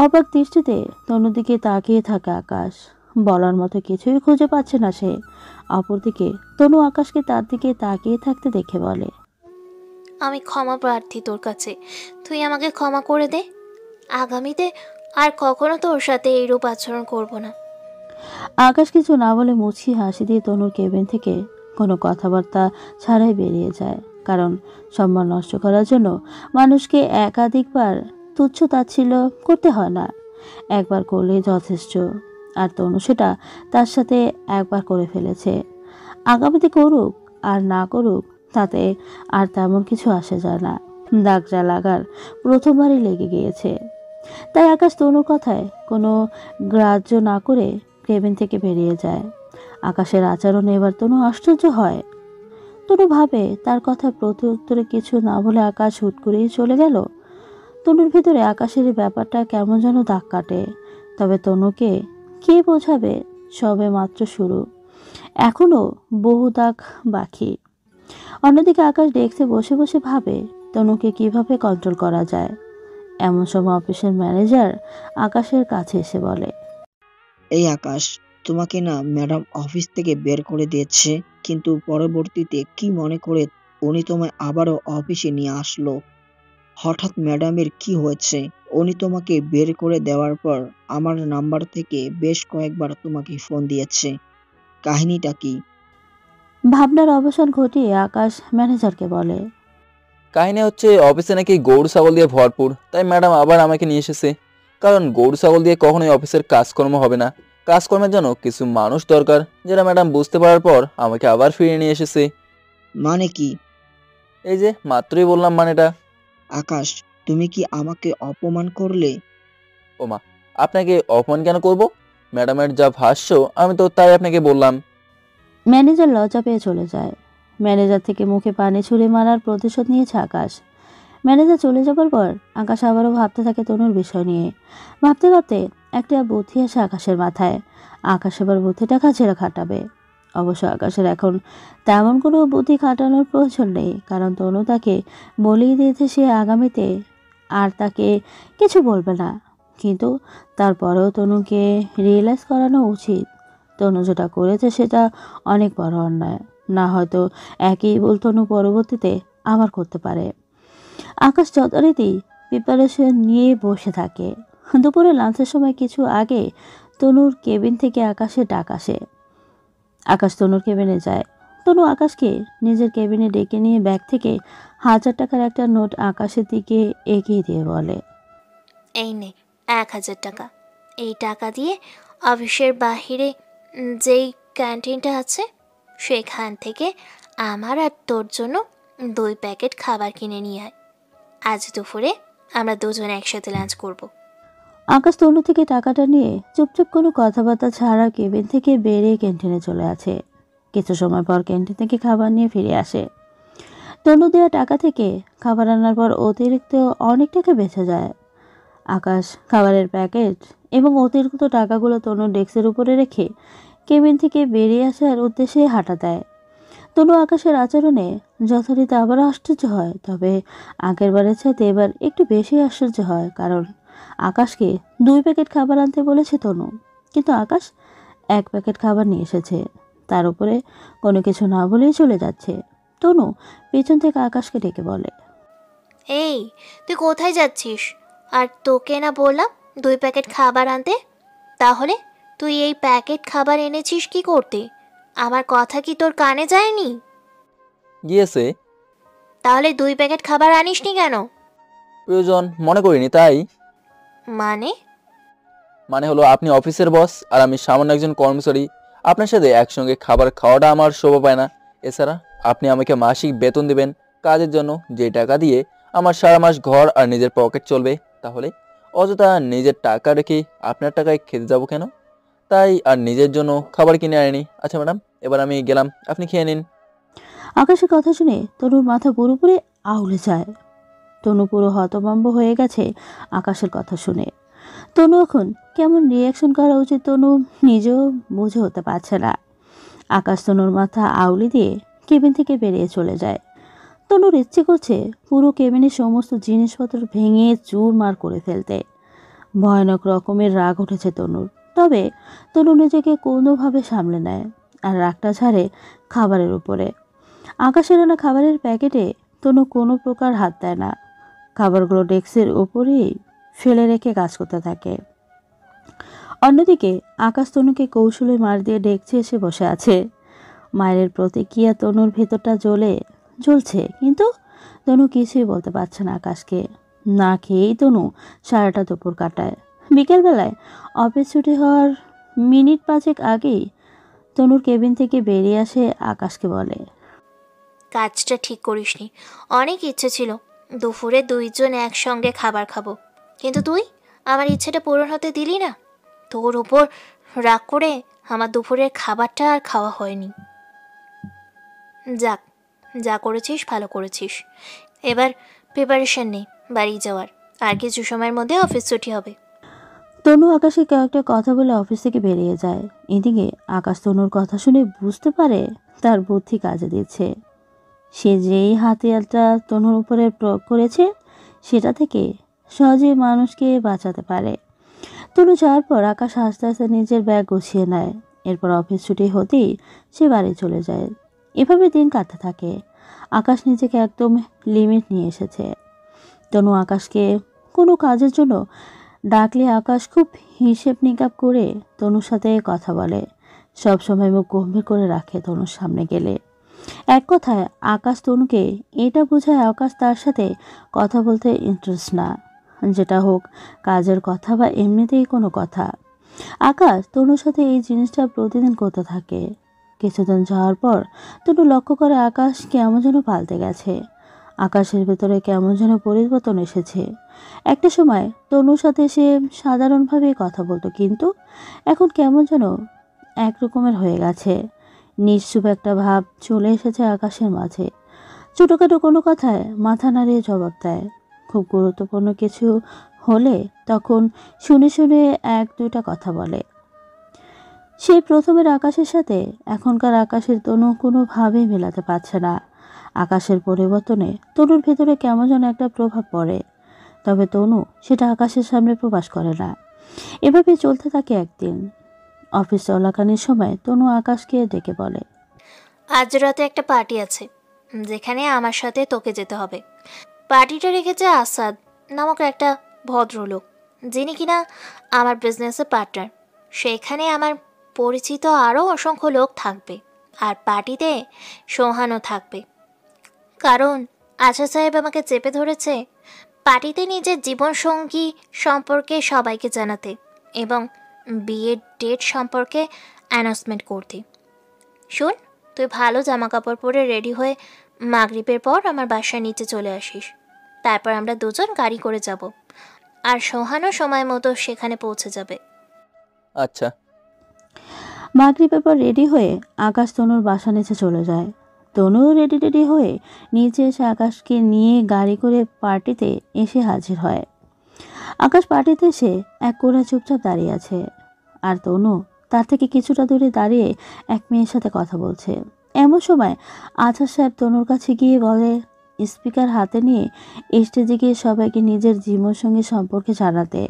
অবাক দৃষ্টিতে তনুর দিকে তাকিয়ে থাকে আকাশ। বলার মতো কিছুই খুঁজে পাচ্ছে না সে। অপরদিকে তনু আকাশকে তার দিকে তাকিয়ে থাকতে দেখে বলে, আমি ক্ষমা প্রার্থী তোর কাছে, তুই আমাকে ক্ষমা করে দে। আগামীতে আর কখনো তোর সাথে এইরূপ আচরণ করব না। আকাশ কিছু না বলে মুচকি হাসি দিয়ে তনুর কেবিন থেকে কোনো কথাবার্তা ছাড়াই বেরিয়ে যায়। কারণ সম্মান নষ্ট করার জন্য মানুষকে একাধিকবার তুচ্ছ তাচ্ছিল্য করতে হয় না, একবার করলেই যথেষ্ট। আর তনু সেটা তার সাথে একবার করে ফেলেছে। আগামীতে করুক আর না করুক তাতে আর তেমন কিছু আসে যায় না। দাগ যা লাগার প্রথমবারই লেগে গিয়েছে। তাই আকাশ তনুর কথায় কোনো গ্রাহ্য না করে কেবিন থেকে বেরিয়ে যায়। আকাশের আচরণে এবার তনু আশ্চর্য হয়। তনু ভাবে তার কথা প্রতি উত্তরে কিছু না বলে আকাশ হুট করেই চলে গেল। তনুর ভিতরে আকাশের এই ব্যাপারটা কেমন যেন দাগ কাটে। তবে তনুকে কে বোঝাবে, সবে মাত্র শুরু, এখনো বহু দাগ বাকি। অন্যদিকে আকাশ ডেস্কে বসে বসে ভাবে তনুকে কিভাবে কন্ট্রোল করা যায়। এমন সময় অফিসের ম্যানেজার আকাশের কাছে এসে বলে, এই আকাশ, তোমাকে না ম্যাডাম অফিস থেকে বের করে দিয়েছে, কিন্তু পরবর্তীতে কি মনে করে উনি তোমায় আবারও অফিসে নিয়ে আসলো? হঠাৎ ম্যাডামের কি হয়েছে? উনি তোমাকে বের করে দেওয়ার পর আমার নাম্বার থেকে বেশ কয়েকবার তোমাকে ফোন দিয়েছে, কাহিনীটা কি? ভাবনার অবসান ঘটিয়ে আকাশ ম্যানেজারকে বলে, কাহিনী হচ্ছে অফিসে নাকি গরু ছাগল দিয়ে ভরপুর, তাই ম্যাডাম আবার আমাকে নিয়ে এসেছে। কারণ গরু ছাগল দিয়ে কখনোই অফিসের কাজকর্ম হবে না, কাজকর্মের জন্য কিছু মানুষ দরকার, যেটা ম্যাডাম বুঝতে পারার পর আমাকে আবার ফিরিয়ে নিয়ে এসেছে। মানে কি? এই যে মাত্রই বললাম মানেটা। আকাশ, তুমি কি আমাকে অপমান করলে? ওমা, আপনাকে অপমান কেন করব? ম্যাডামের যা ভাষ্য আমি তো তাই আপনাকে বললাম। ম্যানেজার লজ্জা পেয়ে চলে যায়। ম্যানেজার থেকে মুখে পানি ছুঁড়ে মারার প্রতিশোধ নিয়েছে আকাশ। ম্যানেজার চলে যাবার পর আকাশ আবারও ভাবতে থাকে তনুর বিষয় নিয়ে। ভাবতে ভাবতে একটা বুদ্ধি আসে আকাশের মাথায়। আকাশ এবার বুদ্ধিটা কাজে খাটাবে। অবশ্য আকাশের এখন তেমন কোনো বুদ্ধি খাটানোর প্রয়োজন নেই, কারণ তনু তাকে বলেই দিয়েছে সে আগামীতে আর তাকে কিছু বলবে না। কিন্তু তারপরেও তনুকে রিয়েলাইজ করানো উচিত তনু যেটা করেছে সেটা অনেক বড় অন্যায়। না হয়তো একই ভুল তনু পরবর্তীতে আবার করতে পারে। আকাশ যথারীতি প্রিপারেশন নিয়ে বসে থাকে। দুপুরে লাঞ্চের সময় কিছু আগে তনুর কেবিন থেকে আকাশের ডাক আসে। আকাশ তনুর কেবিনে যায়। তনু আকাশকে নিজের কেবিনে ডেকে নিয়ে ব্যাগ থেকে 1000 টাকার একটা নোট আকাশের দিকে এগিয়ে দিয়ে বলে, এই নে 1000 টাকা। এই টাকা দিয়ে অফিসের বাহিরে যেই ক্যান্টিনটা আছে সেখান থেকে আমার আর তোর জন্য 2 প্যাকেট খাবার কিনে নিয়ে আয়। আজ দুপুরে আমরা দুজন একসাথে লাঞ্চ করব। আকাশ তনু থেকে টাকাটা নিয়ে চুপচাপ কোনো কথাবার্তা ছাড়া কেবিন থেকে বেরিয়ে ক্যান্টিনে চলে আসে। কিছু সময় পর ক্যান্টিন থেকে খাবার নিয়ে ফিরে আসে। তনু দেওয়া টাকা থেকে খাবার আনার পর অতিরিক্ত অনেক টাকা বেঁচে যায়। আকাশ খাবারের প্যাকেট এবং অতিরিক্ত টাকাগুলো তনুর ডেস্কের উপরে রেখে কেবিন থেকে বেরিয়ে আসার উদ্দেশ্যে হাঁটা দেয়। তনু আকাশের আচরণে যথারীতি আবারও আশ্চর্য হয়, তবে আগের বারের চাইতে এবার একটু বেশি আশ্চর্য হয়, কারণ আকাশকে 2 প্যাকেট খাবার আনতে বলেছে তনু, কিন্তু আকাশ 1 প্যাকেট খাবার নিয়ে এসেছে। তার উপরে কোনো কিছু না বলেই চলে যাচ্ছে। তনু পেছন থেকে আকাশকে ডেকে বলে, এই তুই কোথায় যাচ্ছিস? আর তোকে না বললাম 2 প্যাকেট খাবার আনতে? তাহলে তুই এই প্যাকেট খাবার এনেছিস কি করতে? আমার কথা কি তোর কানে যায়নি? গিয়েছে। তাহলে 2 প্যাকেট খাবার আনিসনি কেন? প্রয়োজন মনে করিনি তাই। মানে হলো আপনি অফিসের বস আর আমি সামান্য একজন কর্মচারী। আপনার সাথে একসঙ্গে খাবার খাওয়াটা আমার শোভা পায় না। এছাড়া আপনি আমাকে মাসিক বেতন দেবেন কাজের জন্য, যে টাকা দিয়ে আমার সারা মাস ঘর আর নিজের পকেট চলবে। তাহলে অযথা নিজের টাকা রেখে আপনার টাকায় খেতে যাব কেন? তাই আর নিজের জন্য খাবার কিনে আনিনি। আচ্ছা ম্যাডাম, এবার আমি গেলাম, আপনি খেয়ে নিন। আকাশের কথা শুনে তনুর মাথা পুরোপুরি আউলে যায়। তনু পুরো হতভম্ব হয়ে গেছে আকাশের কথা শুনে। তনু এখন কেমন রিয়াকশন করা উচিত তনু নিজেও বুঝে হতে পারছে না। আকাশ তনুর মাথা আউলে দিয়ে কেবিন থেকে বেরিয়ে চলে যায়। তনুর ইচ্ছে করছে পুরো কেবিনের সমস্ত জিনিসপত্র ভেঙে চুরমার করে ফেলতে। ভয়ানক রকমের রাগ উঠেছে তনুর, তবে তনু নিজেকে কোনোভাবে সামলে নেয় আর রাগটা ছাড়ে খাবারের উপরে। আকাশের আনা খাবারের প্যাকেটে তনু কোনো প্রকার হাত দেয় না। খাবারগুলো ডেস্কের উপরেই ফেলে রেখে কাজ করতে থাকে। অন্যদিকে আকাশ তনুকে কৌশলে মার দিয়ে ডেকছে এসে বসে আছে। মায়ের প্রতিক্রিয়া তনুর ভেতরটা জ্বলছে, কিন্তু তনু কিছুই বলতে পারছে না আকাশকে। না খেয়েই তনু সারাটা দুপুর কাটায়। বিকেলবেলায় অফিস ছুটি হওয়ার মিনিট 5 আগেই তনুর কেবিন থেকে বেরিয়ে আসে আকাশকে বলে, কাজটা ঠিক করিসনি। অনেক ইচ্ছে ছিল দুপুরে 2 জন একসঙ্গে খাবার খাবো, কিন্তু তুই আমার ইচ্ছেটা পূরণ হতে দিলি না। তোর উপর রাগ করে আমার দুপুরের খাবারটা আর খাওয়া হয়নি। যাক, যা করেছিস ভালো করেছিস। এবার প্রিপারেশন নেই বাড়ি যাওয়ার। আর কিছু সময়ের মধ্যে অফিস ছুটি হবে। তনু আকাশে কয়েকটা কথা বলে অফিস থেকে বেরিয়ে যায়। এদিকে আকাশ তনুর কথা শুনে বুঝতে পারে তার বুদ্ধি কাজে দিচ্ছে। সে যেই হাতিয়ারটা তনুর উপরে প্রয়োগ করেছে সেটা থেকে সহজে মানুষকে বাঁচাতে পারে। তনু যাওয়ার পর আকাশ আস্তে আস্তে নিজের ব্যাগ গুছিয়ে নেয়। এরপর অফিস ছুটি হতেই সে বাড়ি চলে যায়। এভাবে দিন কাটতে থাকে। আকাশ নিজেকে একদম লিমিট নিয়ে এসেছে। তনু আকাশকে কোনো কাজের জন্য ডাকলে আকাশ খুব হিসেব নিকাব করে তনুর সাথে কথা বলে। সব সময় মুখ গম্ভীর করে রাখে তনুর সামনে গেলে। এক কথায় আকাশ তনুকে এটা বোঝায় আকাশ তার সাথে কথা বলতে ইন্টারেস্ট না, যেটা হোক কাজের কথা বা এমনিতেই কোনো কথা। আকাশ তনুর সাথে এই জিনিসটা প্রতিদিন করতে থাকে। কিছুদিন যাওয়ার পর তনু লক্ষ্য করে আকাশ কেমন যেন পাল্টে গেছে। আকাশের ভেতরে কেমন যেন পরিবর্তন এসেছে। একটা সময় তনুর সাথে সে সাধারণভাবে কথা বলতো, কিন্তু এখন কেমন যেন একরকমের হয়ে গেছে। নিশ্চুপ একটা ভাব চলে এসেছে আকাশের মাঝে। ছোটোখাটো কোনো কথায় মাথা নাড়িয়ে জবাব দেয়। খুব গুরুত্বপূর্ণ কিছু হলে তখন শুনে শুনে এক দুইটা কথা বলে। সেই প্রথমের আকাশের সাথে এখনকার আকাশের তনু কোনোভাবেই মেলাতে পারছে না। আকাশের পরিবর্তনে তনুর ভেতরে কেমন যেন একটা প্রভাব পড়ে, তবে তনু সেটা আকাশের সামনে প্রকাশ করে না। এভাবে চলতে থাকে একদিন। অফিস চলাকালীন সময় তনু আকাশকে ডেকে বলে, আজ রাতে একটা পার্টি আছে, যেখানে আমার সাথে তোকে যেতে হবে। পার্টিটা রেখেছে আসাদ নামক একটা ভদ্রলোক, যিনি কিনা আমার বিজনেসের পার্টনার। সেখানে আমার পরিচিত আরও অসংখ্য লোক থাকবে, আর পার্টিতে সোহানও থাকবে। কারণ আশা সাহেব আমাকে চেপে ধরেছে পার্টিতে নিজের জীবনসঙ্গী সম্পর্কে সবাইকে জানাতে এবং বিয়ের ডেট সম্পর্কে অ্যানাউন্সমেন্ট করতে। শোন, তুই ভালো জামা কাপড় পরে রেডি হয়ে মাগরিবের পর আমার বাসার নিচে চলে আসিস। তারপর আমরা দুজন গাড়ি করে যাব, আর সোহানও সময় মতো সেখানে পৌঁছে যাবে। আচ্ছা। মাগরিবের পর রেডি হয়ে আকাশ তনুর বাসা নিচে চলে যায়। তনুও রেডি হয়ে নিচে এসে আকাশকে নিয়ে গাড়ি করে পার্টিতে এসে হাজির হয়। আকাশ পার্টিতে এসে এক কোণে চুপচাপ দাঁড়িয়ে আছে, আর তনু তার থেকে কিছুটা দূরে দাঁড়িয়ে এক মেয়ের সাথে কথা বলছে। এমন সময় আজহার সাহেব তনুর কাছে গিয়ে বলে, স্পিকার হাতে নিয়ে স্টেজে গিয়ে সবাইকে নিজের জীবনসঙ্গী সম্পর্কে জানাতে।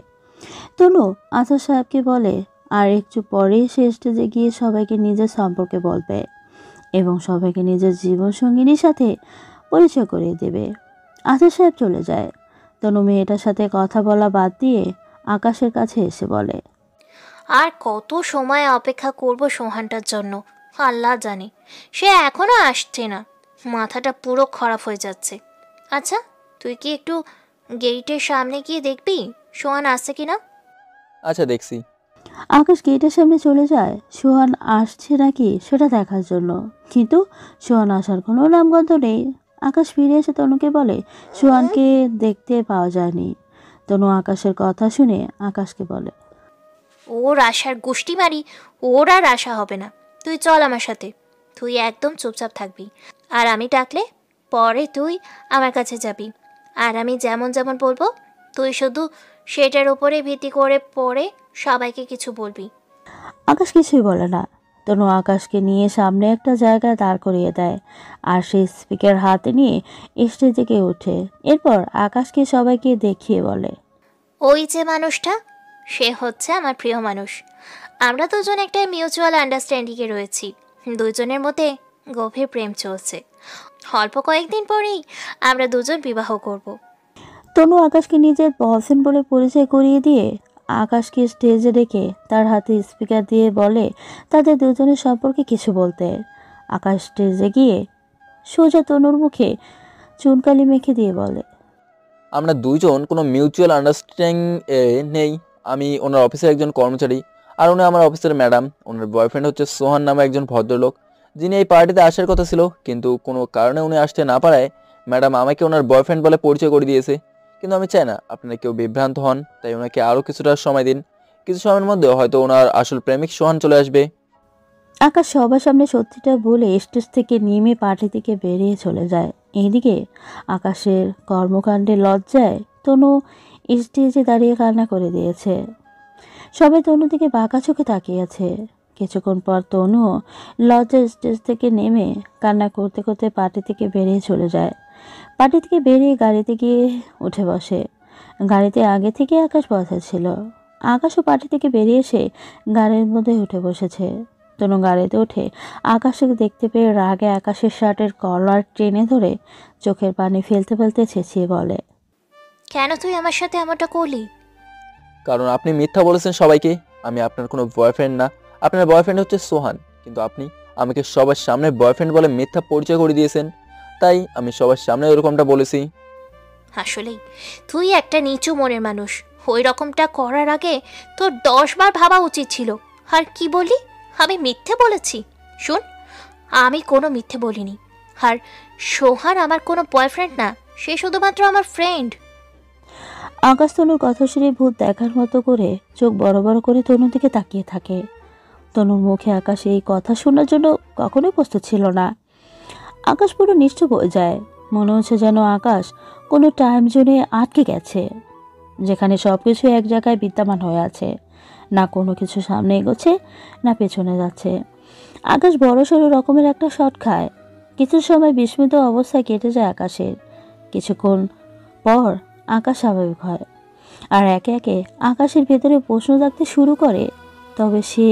তনু আজহার সাহেবকে বলে, আর একটু পরেই সে স্টেজে গিয়ে সবাইকে নিজের সম্পর্কে বলবে এবং সবাইকে নিজের জীবনসঙ্গিনীর সাথে পরিচয় করিয়ে দেবে। আজহার সাহেব চলে যায়। তনু মেয়েটার সাথে কথা বলা বাদ দিয়ে আকাশের কাছে এসে বলে, আর কত সময় অপেক্ষা করব সোহানটার জন্য, আল্লাহ জানে। সে এখনও আসছে না, মাথাটা পুরো খারাপ হয়ে যাচ্ছে। আচ্ছা, তুই কি একটু গেটের সামনে গিয়ে দেখবি সোহান আসছে কিনা? আচ্ছা, দেখছি। আকাশ গেটের সামনে চলে যায় সোহান আসছে নাকি সেটা দেখার জন্য, কিন্তু সোহান আসার কোনো নামগন্ধ নেই। আকাশ ফিরে এসে তনুকে বলে, সোহানকে দেখতে পাওয়া যায়নি। তনু আকাশের কথা শুনে আকাশকে বলে, ওর আশার গুষ্টি মারি, ওর আর আশা হবে না। তুই চল আমার সাথে। তুই একদম চুপচাপ থাকবি, আর আমি ডাকলে পরে তুই আমার কাছে যাবি। আর আমি যেমন যেমন বলবো তুই শুধু সেটার উপরে ভিত্তি করে পরে সবাইকে কিছু বলবি। আকাশ কিছুই বলে না। তনু আকাশকে নিয়ে সামনে একটা জায়গায় দাঁড় করিয়ে দেয়, আর সেই স্পিকার হাতে নিয়ে স্টেজে গিয়ে ওঠে। এরপর আকাশকে সবাইকে দেখিয়ে বলে, ওই যে মানুষটা, সে হচ্ছে আমার প্রিয় মানুষ। আমরা দুজন একটা মিউচুয়াল আন্ডারস্ট্যান্ডিংয়ে রয়েছি। দুজনের মধ্যে গভীর প্রেম চলছে। অল্প কয়েকদিন পরেই আমরা দুজন বিবাহ করব। তনু আকাশকে নিজের বয়ফ্রেন্ড বলে পরিচয় করিয়ে দিয়ে আকাশকে স্টেজে রেখে তার হাতে স্পিকার দিয়ে বলে তাদের দুজনের সম্পর্কে কিছু বলতে। আকাশ স্টেজে গিয়ে সোজা তনুর মুখে চুনকালি মেখে দিয়ে বলে, আমরা দুইজন কোনো মিউচুয়াল আন্ডারস্ট্যান্ডিং নেই। আমি ওনার অফিসের একজন কর্মচারী, আর উনি আমার অফিসের ম্যাডাম। ওনার বয়ফ্রেন্ড হচ্ছে সোহান নামে একজন ভদ্রলোক, যিনি এই পার্টিতে আসার কথা ছিল, কিন্তু কোনো কারণে উনি আসতে না পারায় ম্যাডাম আমাকে ওনার বয়ফ্রেন্ড বলে পরিচয় করে দিয়েছে। কিন্তু আমি চাই না আপনারা কেউ বিভ্রান্ত হন, তাই ওনাকে আরও কিছুটা সময় দিন। কিছু সময়ের মধ্যে হয়তো ওনার আসল প্রেমিক সোহান চলে আসবে। আকাশ সবার সামনে সত্যিটা বলে স্টেজ থেকে নেমে পার্টি থেকে বেরিয়ে চলে যায়। এইদিকে আকাশের কর্মকাণ্ডে লজ্জায় তনু স্টেজে দাঁড়িয়ে কান্না করে দিয়েছে। সবাই তনুর দিকে বাঁকা চোখে তাকিয়ে আছে। কিছুক্ষণ পর তনু লজ্জায় স্টেজ থেকে নেমে কান্না করতে করতে পার্টি থেকে বেরিয়ে চলে যায়। পার্টি থেকে বেরিয়ে গাড়িতে গিয়ে উঠে বসে। গাড়িতে আগে থেকে আকাশ বসা ছিল। আকাশও পার্টি থেকে বেরিয়ে এসে গাড়ির মধ্যে উঠে বসেছে। তনু গাড়িতে উঠে আকাশকে দেখতে পেয়ে রাগে আকাশের শার্টের কলার টেনে ধরে চোখের পানি ফেলতে ফেলতে চেঁচিয়ে বলে, কেন তুই আমার সাথে এমনটা করলি? কারণ আপনি মিথ্যা বলেছেন সবাইকে। আমি আপনার কোনো বয়ফ্রেন্ড না, আপনার বয়ফ্রেন্ড হচ্ছে সোহান। কিন্তু আপনি আমাকে সবার সামনে বয়ফ্রেন্ড বলে মিথ্যা পরিচয় করে দিয়েছেন, তাই আমি সবার সামনে ওরকমটা বলেছি। আসলেই তুই একটা নিচু মনের মানুষ। ওই রকমটা করার আগে তোর 10 বার ভাবা উচিত ছিল। আর কি বলি, আমি মিথ্যে বলেছি? শোন, আমি কোনো মিথ্যে বলিনি। আর সোহান আমার কোনো বয়ফ্রেন্ড না, সে শুধুমাত্র আমার ফ্রেন্ড। আকাশ তনুর কথা শুনে ভূত দেখার মতো করে চোখ বড় বড় করে তনুর দিকে তাকিয়ে থাকে। তনুর মুখে আকাশ এই কথা শোনার জন্য কখনোই প্রস্তুত ছিল না। আকাশ পুরো নিশ্চুপ হয়ে যায়। মনে হচ্ছে যেন আকাশ কোনো টাইম জোনে আটকে গেছে, যেখানে সব কিছু এক জায়গায় বিদ্যমান হয়ে আছে, না কোনো কিছু সামনে এগোচ্ছে না পেছনে যাচ্ছে। আকাশ বড় সড়ো রকমের একটা শট খায়। কিছু সময় বিস্মিত অবস্থায় কেটে যায় আকাশের। কিছুক্ষণ পর আকাশ স্বাভাবিক হয় আর একে একে আকাশের ভেতরে প্রশ্ন জাগতে শুরু করে, তবে সে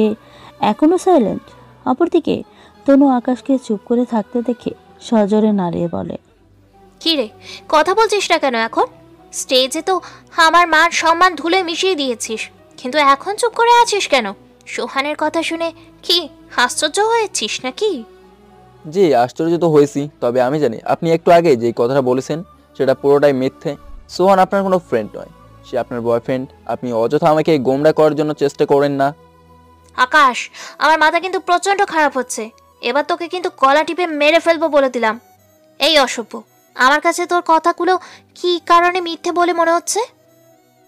এখনও সাইলেন্ট। অপরদিকে তনু আকাশকে চুপ করে থাকতে দেখে সজোরে নাড়িয়ে বলে, কি রে, কথা বলছিস না কেন এখন? স্টেজে তো আমার মান সম্মান ধুলে মিশিয়ে দিয়েছিস, কিন্তু এখন চুপ করে আছিস কেন? সোহানের কথা শুনে কি আশ্চর্য হয়েছিস নাকি? জি, আশ্চর্য তো হয়েছি, তবে আমি জানি আপনি একটু আগে যে কথাটা বলেছেন সেটা পুরোটাই মিথ্যে। সোহান আপনার কোনো ফ্রেন্ড নয়, সে আপনার বয়ফ্রেন্ড। আপনি অযথা আমাকে গোমরা করার জন্য চেষ্টা করেন না। আকাশ, আমার মাথা কিন্তু প্রচন্ড খারাপ হচ্ছে। এবার তোকে কিন্তু গলা টিপে মেরে ফেলবো বলে দিলাম। এই অসভ্য, আমার কাছে তোর কথাগুলো কি কারণে মিথ্যে বলে মনে হচ্ছে?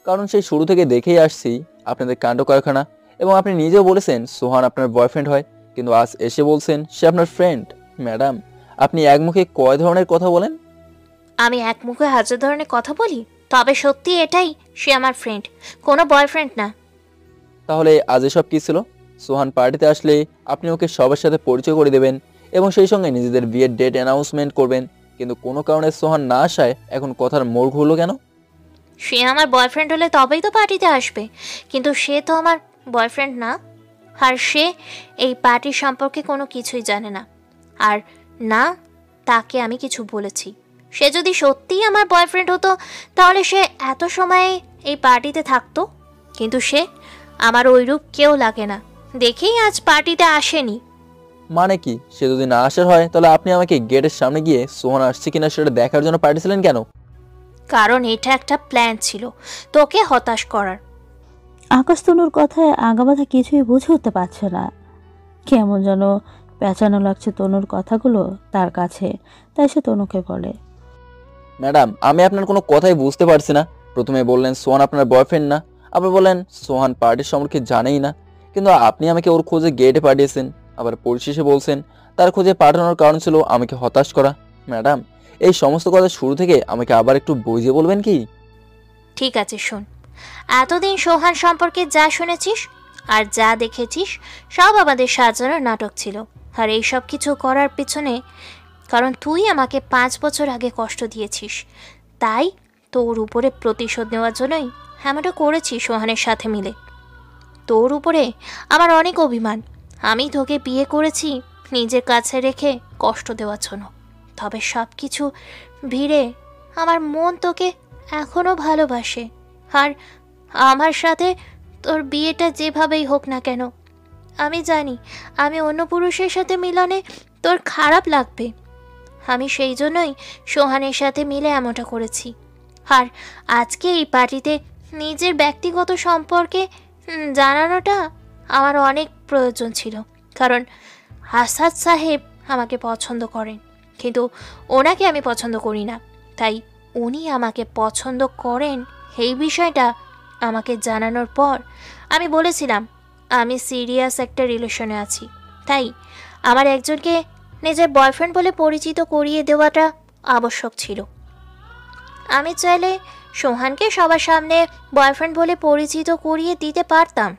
কারণ সেই শুরু থেকে দেখেই আসছি আপনাদের কাণ্ড কারখানা, এবং আপনি নিজেও বলেছেন সোহান আপনার বয়ফ্রেন্ড হয়, কিন্তু আজ এসে বলছেন সে আপনার ফ্রেন্ড। ম্যাডাম, আপনি একমুখে কয় ধরনের কথা বলেন? আমি এক মুখে হাজার ধরনের কথা বলি, তবে সত্যি এটাই, সে আমার ফ্রেন্ড, কোনো বয়ফ্রেন্ড না। তাহলে আজ এসব কী ছিল? সোহান পার্টিতে আসলে আপনি ওকে সবার সাথে পরিচয় করে দেবেন এবং সেই সঙ্গে নিজেদের বিয়ের ডেট অ্যানাউন্সমেন্ট করবেন, কিন্তু কোনো কারণে সোহান না আসায় এখন কথার মোড় ঘুরলো কেন? সে আমার বয়ফ্রেন্ড হলে তবেই তো পার্টিতে আসবে, কিন্তু সে তো আমার বয়ফ্রেন্ড না। আর সে এই পার্টির সম্পর্কে কোনো কিছুই জানে না। আর না, তাকে আমি কিছু বলেছি। সে যদি সত্যিই আমার বয়ফ্রেন্ড হতো তাহলে সে এত সময় এই পার্টিতে থাকতো, কিন্তু সে আমার ওইরূপ কেউ লাগে না, দেখেই আজ পার্টিতে আসেনি। মানে কি? সে যদি না আসার হয় তাহলে আপনি আমাকে গেটের সামনে গিয়ে সোহান আসছে কিনা সেটা দেখার জন্য পাঠিয়েছিলেন কেন? কারণ এটা একটা প্ল্যান ছিল, তোকে হতাশ করার। আকাশ তনুর কথায় আগামাথা কিছুই বুঝে উঠতে পারছে না। কেমন যেন পেঁচানো লাগছে তনুর কথাগুলো তার কাছে, তাই সে তনুকে বলে, ম্যাডাম, আমি আপনার কোনো কথাই বুঝতে পারছি না। প্রথমে বললেন সোহান আপনার বয়ফ্রেন্ড না, আবার বললেন সোহান পার্টির সম্পর্কে জানেই না, কিন্তু আপনি আমাকে ওর খোঁজে গেটে পাঠিয়েছেন। আবার পরিশেষে বলছেন তার খোঁজে পাঠানোর কারণ ছিল আমাকে হতাশ করা। ম্যাডাম, এই সমস্ত কথা শুরু থেকে আমাকে আবার একটু বুঝিয়ে বলবেন কি? ঠিক আছে, শোন। এতদিন সোহান সম্পর্কে যা শুনেছিস আর যা দেখেছিস সব আমাদের সাজানো নাটক ছিল। আর এই সব কিছু করার পিছনে কারণ তুই আমাকে 5 বছর আগে কষ্ট দিয়েছিস, তাই তোর উপরে প্রতিশোধ নেওয়ার জন্যই এমনটা করেছি সোহানের সাথে মিলে। তোর উপরে আমার অনেক অভিমান। আমি তোকে বিয়ে করেছি নিজের কাছে রেখে কষ্ট দেওয়ার জন্য, তবে সব কিছু ভিড়ে আমার মন তোকে এখনও ভালোবাসে। আর আমার সাথে তোর বিয়েটা যেভাবেই হোক না কেন, আমি জানি আমি অন্য পুরুষের সাথে মিলনে তোর খারাপ লাগবে। আমি সেই জন্যই সোহানের সাথে মিলে এমনটা করেছি। আর আজকে এই পার্টিতে নিজের ব্যক্তিগত সম্পর্কে জানানোটা আমার অনেক প্রয়োজন ছিল, কারণ আসাদ সাহেব আমাকে পছন্দ করেন, কিন্তু ওনাকে আমি পছন্দ করি না। তাই উনি আমাকে পছন্দ করেন এই বিষয়টা আমাকে জানানোর পর আমি বলেছিলাম আমি সিরিয়াস একটা রিলেশনে আছি, তাই আমার একজনকে নিজের বয়ফ্রেন্ড বলে পরিচিত করিয়ে দেওয়াটা আবশ্যক ছিল। আমি চাইলে সোহানকে সবার সামনে বয়ফ্রেন্ড বলে পরিচিত করিয়ে দিতে পারতাম,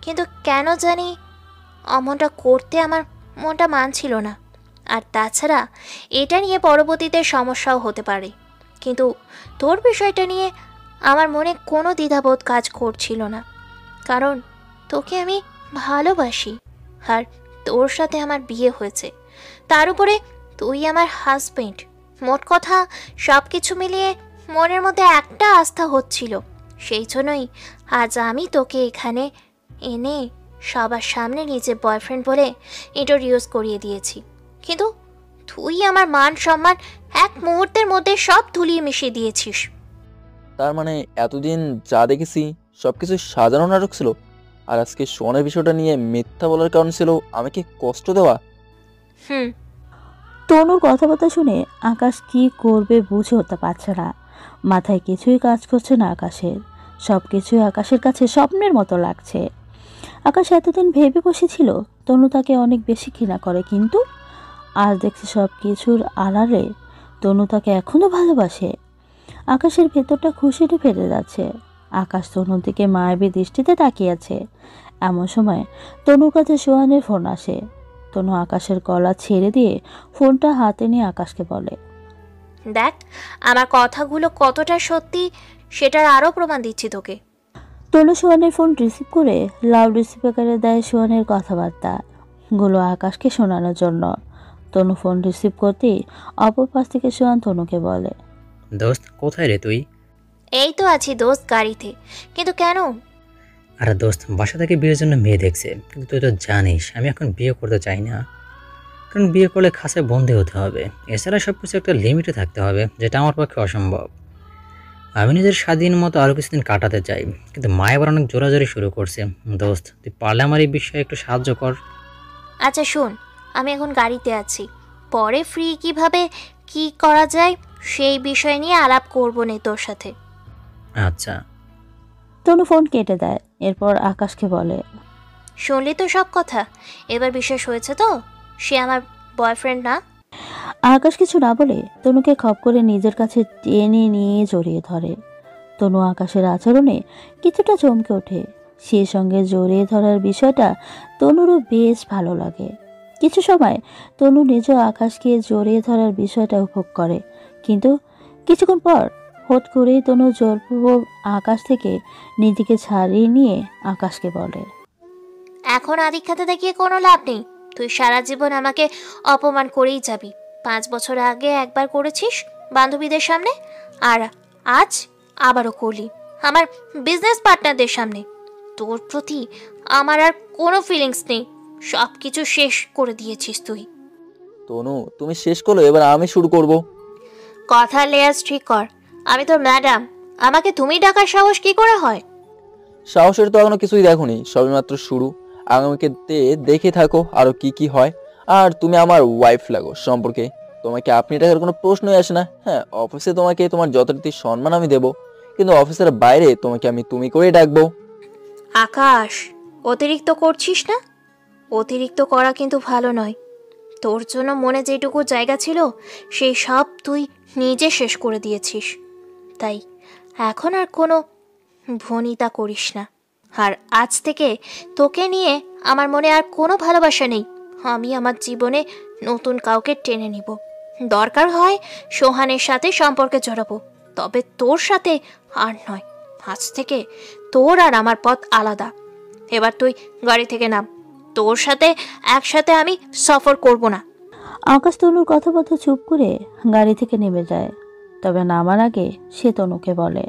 কিন্তু কেন জানি অমনটা করতে আমার মনটা মানছিল না। আর তাছাড়া এটা নিয়ে পরবর্তীতে সমস্যাও হতে পারে, কিন্তু তোর বিষয়টা নিয়ে আমার মনে কোনো দ্বিধাবোধ কাজ করছিল না, কারণ তোকে আমি ভালোবাসি আর তোর সাথে আমার বিয়ে হয়েছে, তার উপরে তুই আমার হাজবেন্ড। মোট কথা সব কিছু মিলিয়ে মনের মধ্যে একটা আস্থা হচ্ছিল, সেই জন্যই আজ আমি তোকে এখানে এনে সবার সামনে নিজের বয়ফ্রেন্ড বলে ইন্ট্রোডিউস করিয়ে দিয়েছি, কিন্তু তুই আমার মান সম্মান এক মুহূর্তের মধ্যে সব ধুলিয়ে মিশিয়ে দিয়েছিস। তার মানে এতদিন যা দেখেছি সবকিছু সাজানো নাটক ছিল, আর আজকে সোহানের বিষয়টা নিয়ে মিথ্যা বলার কারণ ছিল আমাকে কষ্ট দেওয়া। তনুর কথাবার্তা শুনে আকাশ কি করবে বুঝে উঠতে পারছে না। মাথায় কিছুই কাজ করছে না আকাশের। সব কিছুই আকাশের কাছে স্বপ্নের মতো লাগছে। আকাশ এতদিন ভেবে বসেছিল তনু তাকে অনেক বেশি ঘৃণা করে, কিন্তু আজ দেখছে সব কিছুর আড়ালে তনু তাকে এখনো ভালোবাসে। আকাশের ভেতরটা খুশিতে ফেটে যাচ্ছে। আকাশ তনুর দিকে মায়াবী দৃষ্টিতে তাকিয়ে আছে। এমন সময় তনুর কাছে সোহানের ফোন আসে। তনু আকাশের গলা ছেড়ে দিয়ে ফোনটা হাতে নিয়ে আকাশকে বলে, দেখ আমার কথাগুলো কতটা সত্যি সেটার আরও প্রমাণ দিচ্ছি তোকে। তনু সোহানের ফোন রিসিভ করে লাউড স্পিকারে দেয় সোহানের কথাবার্তা গুলো আকাশকে শোনানোর জন্য। তনু ফোন রিসিভ করতেই অপর পাশ থেকে সোহান তনুকে বলে, দোস্ত কোথায় রে তুই? এই তো আছি দোস্ত, গাড়িতে। কিন্তু কেন? আরে দোস্ত, বাসা থেকে বিয়ের জন্য মেয়ে দেখছে, কিন্তু তুই তো জানিস আমি এখন বিয়ে করতে চাই না। কারণ বিয়ে করলে খাসে বন্দী হতে হবে, এছাড়া সব কিছু একটা লিমিটে থাকতে হবে, যেটা আমার পক্ষে অসম্ভব। আমি নিজের স্বাধীন মতো আরও কিছুদিন কাটাতে চাই, কিন্তু মা এবার অনেক জোরাজোরি শুরু করছে। দোস্ত তুই পারলে আমার এই বিষয়ে একটু সাহায্য কর। আচ্ছা শোন, আমি এখন গাড়িতে আছি, পরে ফ্রি কিভাবে কি করা যায় সেই বিষয় নিয়ে আলাপ করবো নে তোর সাথে। আচ্ছা। তনু ফোন কেটে দেয়। এরপর আকাশকে বলে, শুনলি তো সব কথা, এবার বিশ্বাস হয়েছে তো সে আমার বয়ফ্রেন্ড না? আকাশ কিছু না বলে তনুকে খপ করে নিজের কাছে টেনে নিয়ে জড়িয়ে ধরে। তনু আকাশের আচরণে কিছুটা চমকে ওঠে। সেই সঙ্গে জড়িয়ে ধরার বিষয়টা তনুরও বেশ ভালো লাগে। কিছু সময় তনু নিজ আকাশকে জড়িয়ে ধরার বিষয়টা উপভোগ করে, কিন্তু কিছুক্ষণ পর হট করেই তনু জোরপূর্বক আকাশ থেকে নিজেকে ছাড়িয়ে নিয়ে আকাশকে বলে, এখন আদিক্ষাতে দেখিয়ে কোনো লাভ নেই, তুই সারা জীবন আমাকে অপমান করেই যাবি। 5 বছর আগে একবার করেছিস বান্ধবীদের সামনে, আর আজ আবারও করলি আমার বিজনেস পার্টনারদের সামনে। তোর প্রতি আমার আর কোনো ফিলিংস নেই, সব কিছু শেষ করে দিয়েছিস তুই। তনু তুমি শেষ করো, এবার আমি শুরু করব। কথার লেয়ার ঠিক কর, আমি তোর ম্যাডাম, আমাকে তুমি ডাকার সাহস কি করে হয়? সাহসের তো এখনো কিছুই দেখোনি, সবেমাত্র শুরু। আগামীতে দেখে থাকো আরো কি কি হয়। আর তুমি আমার ওয়াইফ লাগো, সম্পর্কে তোমাকে আপনি টাকার কোনো প্রশ্নই আসে না। হ্যাঁ, অফিসে তোমাকে তোমার যথারীতি সম্মান আমি দেবো, কিন্তু অফিসের বাইরে তোমাকে আমি তুমি করেই ডাকবো। আকাশ, অতিরিক্ত করছিস না? অতিরিক্ত করা কিন্তু ভালো নয়। তোর জন্য মনে যেটুকু জায়গা ছিল সেই সব তুই নিজে শেষ করে দিয়েছিস। তাই এখন আর কোনো ভনিতা করিস না। আর আজ থেকে তোকে নিয়ে আমার মনে আর কোনো ভালোবাসা নেই। আমি আমার জীবনে নতুন কাউকে টেনে নিব, দরকার হয় সোহানের সাথে সম্পর্কে জড়াবো, তবে তোর সাথে আর নয়। আজ থেকে তোর আর আমার পথ আলাদা। এবার তুই গাড়ি থেকে নাম, তোর সাথে একসাথে আমি সফর করব না। আকাশ তনুর কথাবার্তা চুপ করে গাড়ি থেকে নেমে যায়। তবে নামার আগে সে তনুকে বলে,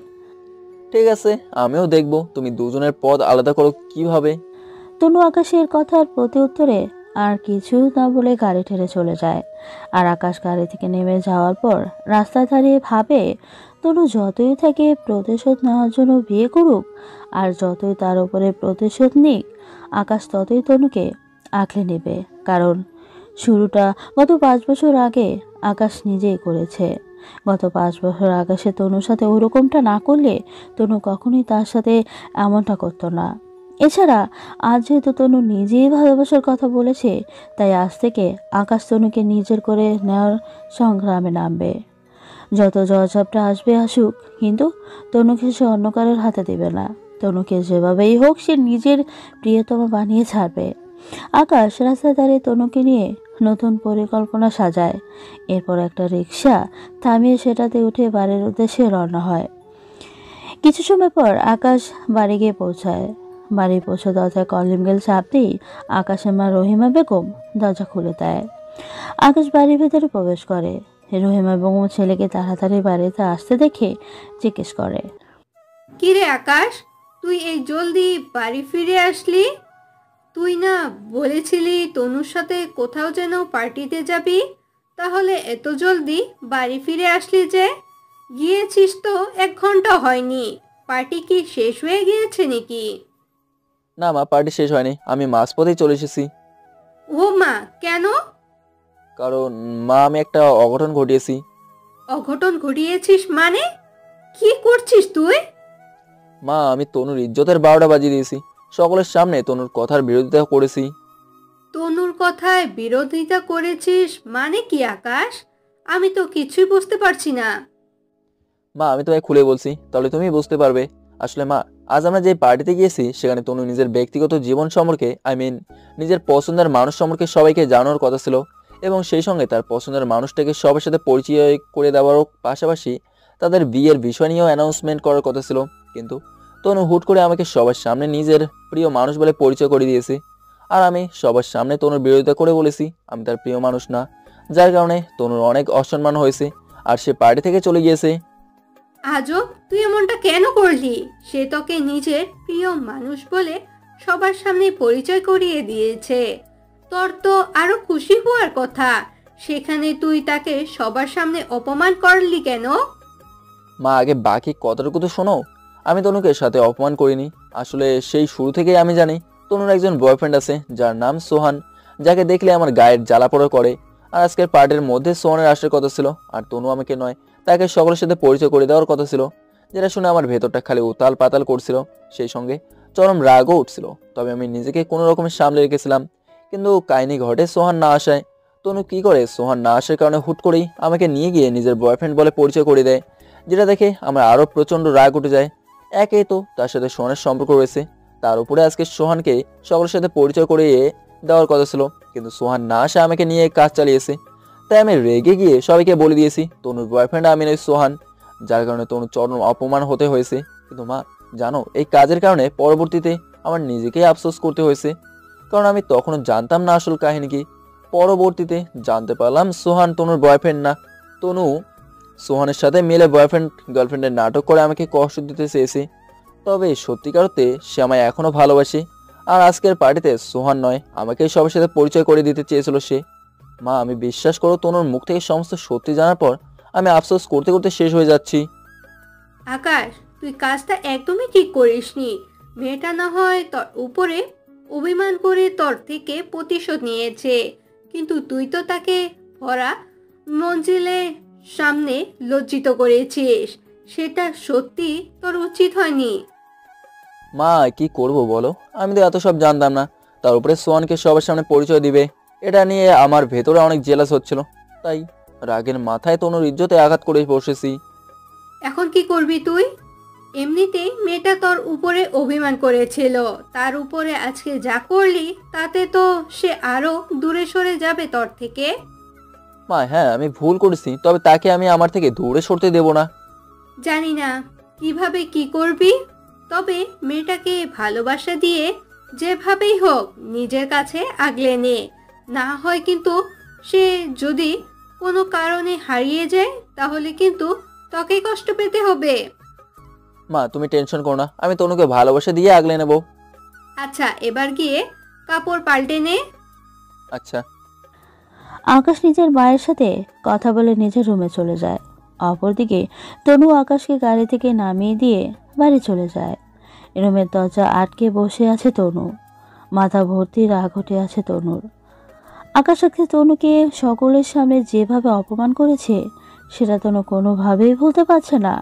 ঠিক আছে, আমিও দেখবো তুমি দুজনের পথ আলাদা করো কিভাবে। তনু আকাশের কথার প্রতি উত্তরে আর কিছু না বলে গাড়ি ঠেলে চলে যায়। আর আকাশ গাড়ি থেকে নেমে যাওয়ার পর রাস্তায় দাঁড়িয়ে ভাবে, তনু যতই তাকে প্রতিশোধ নেওয়ার জন্য বিয়ে করুক আর যতই তার উপরে প্রতিশোধ নিক, আকাশ ততই তনুকে আঁকড়ে নেবে। কারণ শুরুটা গত 5 বছর আগে আকাশ নিজেই করেছে। গত 5 বছর আগে সে তনুর সাথে ওরকমটা না করলে তনু কখনোই তার সাথে এমনটা করতো না। এছাড়া আজ যেহেতু তনু নিজেই ভালোবাসার কথা বলেছে, তাই আজ থেকে আকাশ তনুকে নিজের করে নেওয়ার সংগ্রামে নামবে। যত ঝড়ঝাপটা আসবে আসুক, কিন্তু তনুকে সে অন্য কারোর হাতে দেবে না। তনুকে যেভাবেই হোক সে নিজের প্রিয়তমা বানিয়ে ছাড়বে। আকাশ রাস্তায় দাঁড়িয়ে তনুকে নিয়ে নতুন পরিকল্পনা সাজায়। এরপর একটা রিক্সা থামিয়ে সেটাতে উঠে বাড়ির উদ্দেশ্যে রওনা হয়। কিছু সময় পর আকাশ বাড়ি গিয়ে পৌঁছায়। বাড়ি পৌঁছে দরজায় কলিং বেল চাপতেই আকাশের মা রহিমা বেগম দরজা খুলে দেয়। আকাশ বাড়ির ভেতরে প্রবেশ করে। রহিমা বেগম ছেলেকে তাড়াতাড়ি বাড়িতে আসতে দেখে জিজ্ঞেস করে, কিরে আকাশ, তুই এই জলদি বাড়ি ফিরে আসলি? তুই না বলেছিলি তনুর সাথে কোথাও যেন পার্টিতে যাবি? তাহলে এত জলদি বাড়ি ফিরে আসলি যে? গিয়েছিস তো 1 ঘন্টা হয়নি, পার্টি কি শেষ হয়ে গিয়েছে নাকি? না মা, পার্টি শেষ হয়নি, আমি মাঝপথেই চলে এসেছি। ও মা, কেন? কারণ মা আমি একটা অঘটন ঘটিয়েছি। অঘটন ঘটিয়েছিস মানে? কি করছিস তুই? মা আমি তনুর ইজ্জতের 12টা বাজিয়ে দিয়েছি, সকলের সামনে তনুর কথার বিরোধিতা করেছি। তনুর কথায় বিরোধিতা করেছিস মানে কি আকাশ? আমি তো কিছুই বুঝতে পারছি না। মা আমি তোমায় খুলে বলছি, তাহলে তুমি বুঝতে পারবে। আসলে মা, আজ আমরা যে পার্টিতে গিয়েছি সেখানে তনু নিজের ব্যক্তিগত জীবন সম্পর্কে, নিজের পছন্দের মানুষ সম্পর্কে সবাইকে জানানোর কথা ছিল, এবং সেই সঙ্গে তার পছন্দের মানুষটাকে সবার সাথে পরিচয় করে দেওয়ারও পাশাপাশি তাদের বিয়ের বিষয় নিয়েও অ্যানাউন্সমেন্ট করার কথা ছিল। কিন্তু তনু হুট করে আমাকে সবার সামনে নিজের প্রিয় মানুষ বলে পরিচয় করে দিয়েছে, আর আমি সবার সামনে তনুর বিরোধিতা করে বলেছি আমি তার প্রিয় মানুষ না, যার কারণে তনুর অনেক অসম্মান হয়েছে আর সে পার্টি থেকে চলে গিয়েছে। আজব, তুই এমনটা কেন করলি? সে তোকে নিজের প্রিয় মানুষ বলে সবার সামনে পরিচয় করিয়ে দিয়েছে, তোর তো আরো খুশি হওয়ার কথা। সেখানে তুই তাকে সবার সামনে অপমান করলি কেন? মা আগে বাকি কথাটুকু তো শোনো। আমি তনুকে সাথে অপমান করিনি। আসলে সেই শুরু থেকেই আমি জানি তনুর একজন বয়ফ্রেন্ড আছে যার নাম সোহান, যাকে দেখলে আমার গায়ের জ্বালা পোড়া করে। আর আজকের পার্টির মধ্যে সোহানের আসার কথা ছিল, আর তনু আমাকে নয় তাকে সকলের সাথে পরিচয় করে দেওয়ার কথা ছিল, যেটা শুনে আমার ভেতরটা খালি উতাল পাতাল করছিল, সেই সঙ্গে চরম রাগও উঠছিল। তবে আমি নিজেকে কোনো রকমের সামলে রেখেছিলাম। কিন্তু কাহিনী ঘটে সোহান না আসায়। তনু কি করে সোহান না আসার কারণে হুট করেই আমাকে নিয়ে গিয়ে নিজের বয়ফ্রেন্ড বলে পরিচয় করে দেয়, যেটা দেখে আমার আরও প্রচণ্ড রাগ উঠে যায়। একেই তো তার সাথে সোহানের সম্পর্ক রয়েছে, তার উপরে আজকে সোহানকে সকলের সাথে পরিচয় করিয়ে দেওয়ার কথা ছিল, কিন্তু সোহান না আসে আমাকে নিয়ে কাজ চালিয়েছে। তাই আমি রেগে গিয়ে সবাইকে বলে দিয়েছি তনুর বয়ফ্রেন্ড আমি নই সোহান, যার কারণে তনু চরম অপমান হতে হয়েছে। কিন্তু মা জানো, এই কাজের কারণে পরবর্তীতে আমার নিজেকেই আফসোস করতে হয়েছে, কারণ আমি তখনও জানতাম না আসল কাহিনী কি। পরবর্তীতে জানতে পারলাম সোহান তনুর বয়ফ্রেন্ড না, তনু সোহানের সাথে মিলে বয়ফ্রেন্ড গার্লফ্রেন্ডের নাটক করে আমাকে কষ্ট দিতে চেয়েছে। তবে সত্যিকারতে সে আমায় এখনও ভালোবাসে, আর আজকের পার্টিতে সোহান নয় আমাকেই সবার সাথে পরিচয় করে দিতে চেয়েছিল সে। মা আমি বিশ্বাস করো, তনুর মুখ থেকে সমস্ত সত্যি জানার পর আমি আফসোস করতে করতে শেষ হয়ে যাচ্ছি। আকাশ, তুই কাজটা একদমই ঠিক করিসনি। মেয়েটা না হয় তোর উপরে অভিমান করে তোর থেকে প্রতিশোধ নিয়েছে, কিন্তু তুই তো তাকে ভরা মঞ্জিলের সামনে লজ্জিত করেছিস। সেটা সত্যি তোর উচিত হয়নি। মা কি করব বলো, আমি তো এত সব জানতাম না। তার উপরে সোহানকে সবার সামনে পরিচয় দিবে, এটা নিয়ে আমার ভেতরে অনেক জেলাস হচ্ছিল, তাই রাগের মাথায় তনুর ইজ্জতে আঘাত করে বসেছি। এখন কি করবি তুই? এমনিতেই মেয়েটা তোর উপরে অভিমান করেছিল, তার উপরে আজকে যা করলি তাতে তো সে আরো দূরে সরে যাবে তোর থেকে। মা হ্যাঁ আমি ভুল করেছি, তবে তাকে আমি আমার থেকে দূরে সরতে দেব না। জানি না কিভাবে কি করবি, তবে মেয়েটাকে ভালোবাসা দিয়ে যেভাবেই হোক নিজের কাছে আগলে নে। না হয় কিন্তু সে যদি কোনো কারণে হারিয়ে যায় তাহলে কিন্তু তোকে কষ্ট পেতে হবে। মা তুমি টেনশন করো না, আমি তনুকে ভালোবাসা দিয়ে আগলে নেব। আচ্ছা এবার গিয়ে কাপড় পাল্টে নে। আচ্ছা। আকাশ নিজের মায়ের সাথে কথা বলে নিজের রুমে চলে যায়। অপরদিকে তনু আকাশকে গাড়ি থেকে নামিয়ে দিয়ে বাড়ি চলে যায়। রুমের দরজা আটকে বসে আছে তনু, মাথা ভর্তি রাগ উঠে আছে তনুর। আকাশ আজকে তনুকে সকলের সামনে যেভাবে অপমান করেছে সেটা তনু কোনোভাবেই ভুলতে পারছে না।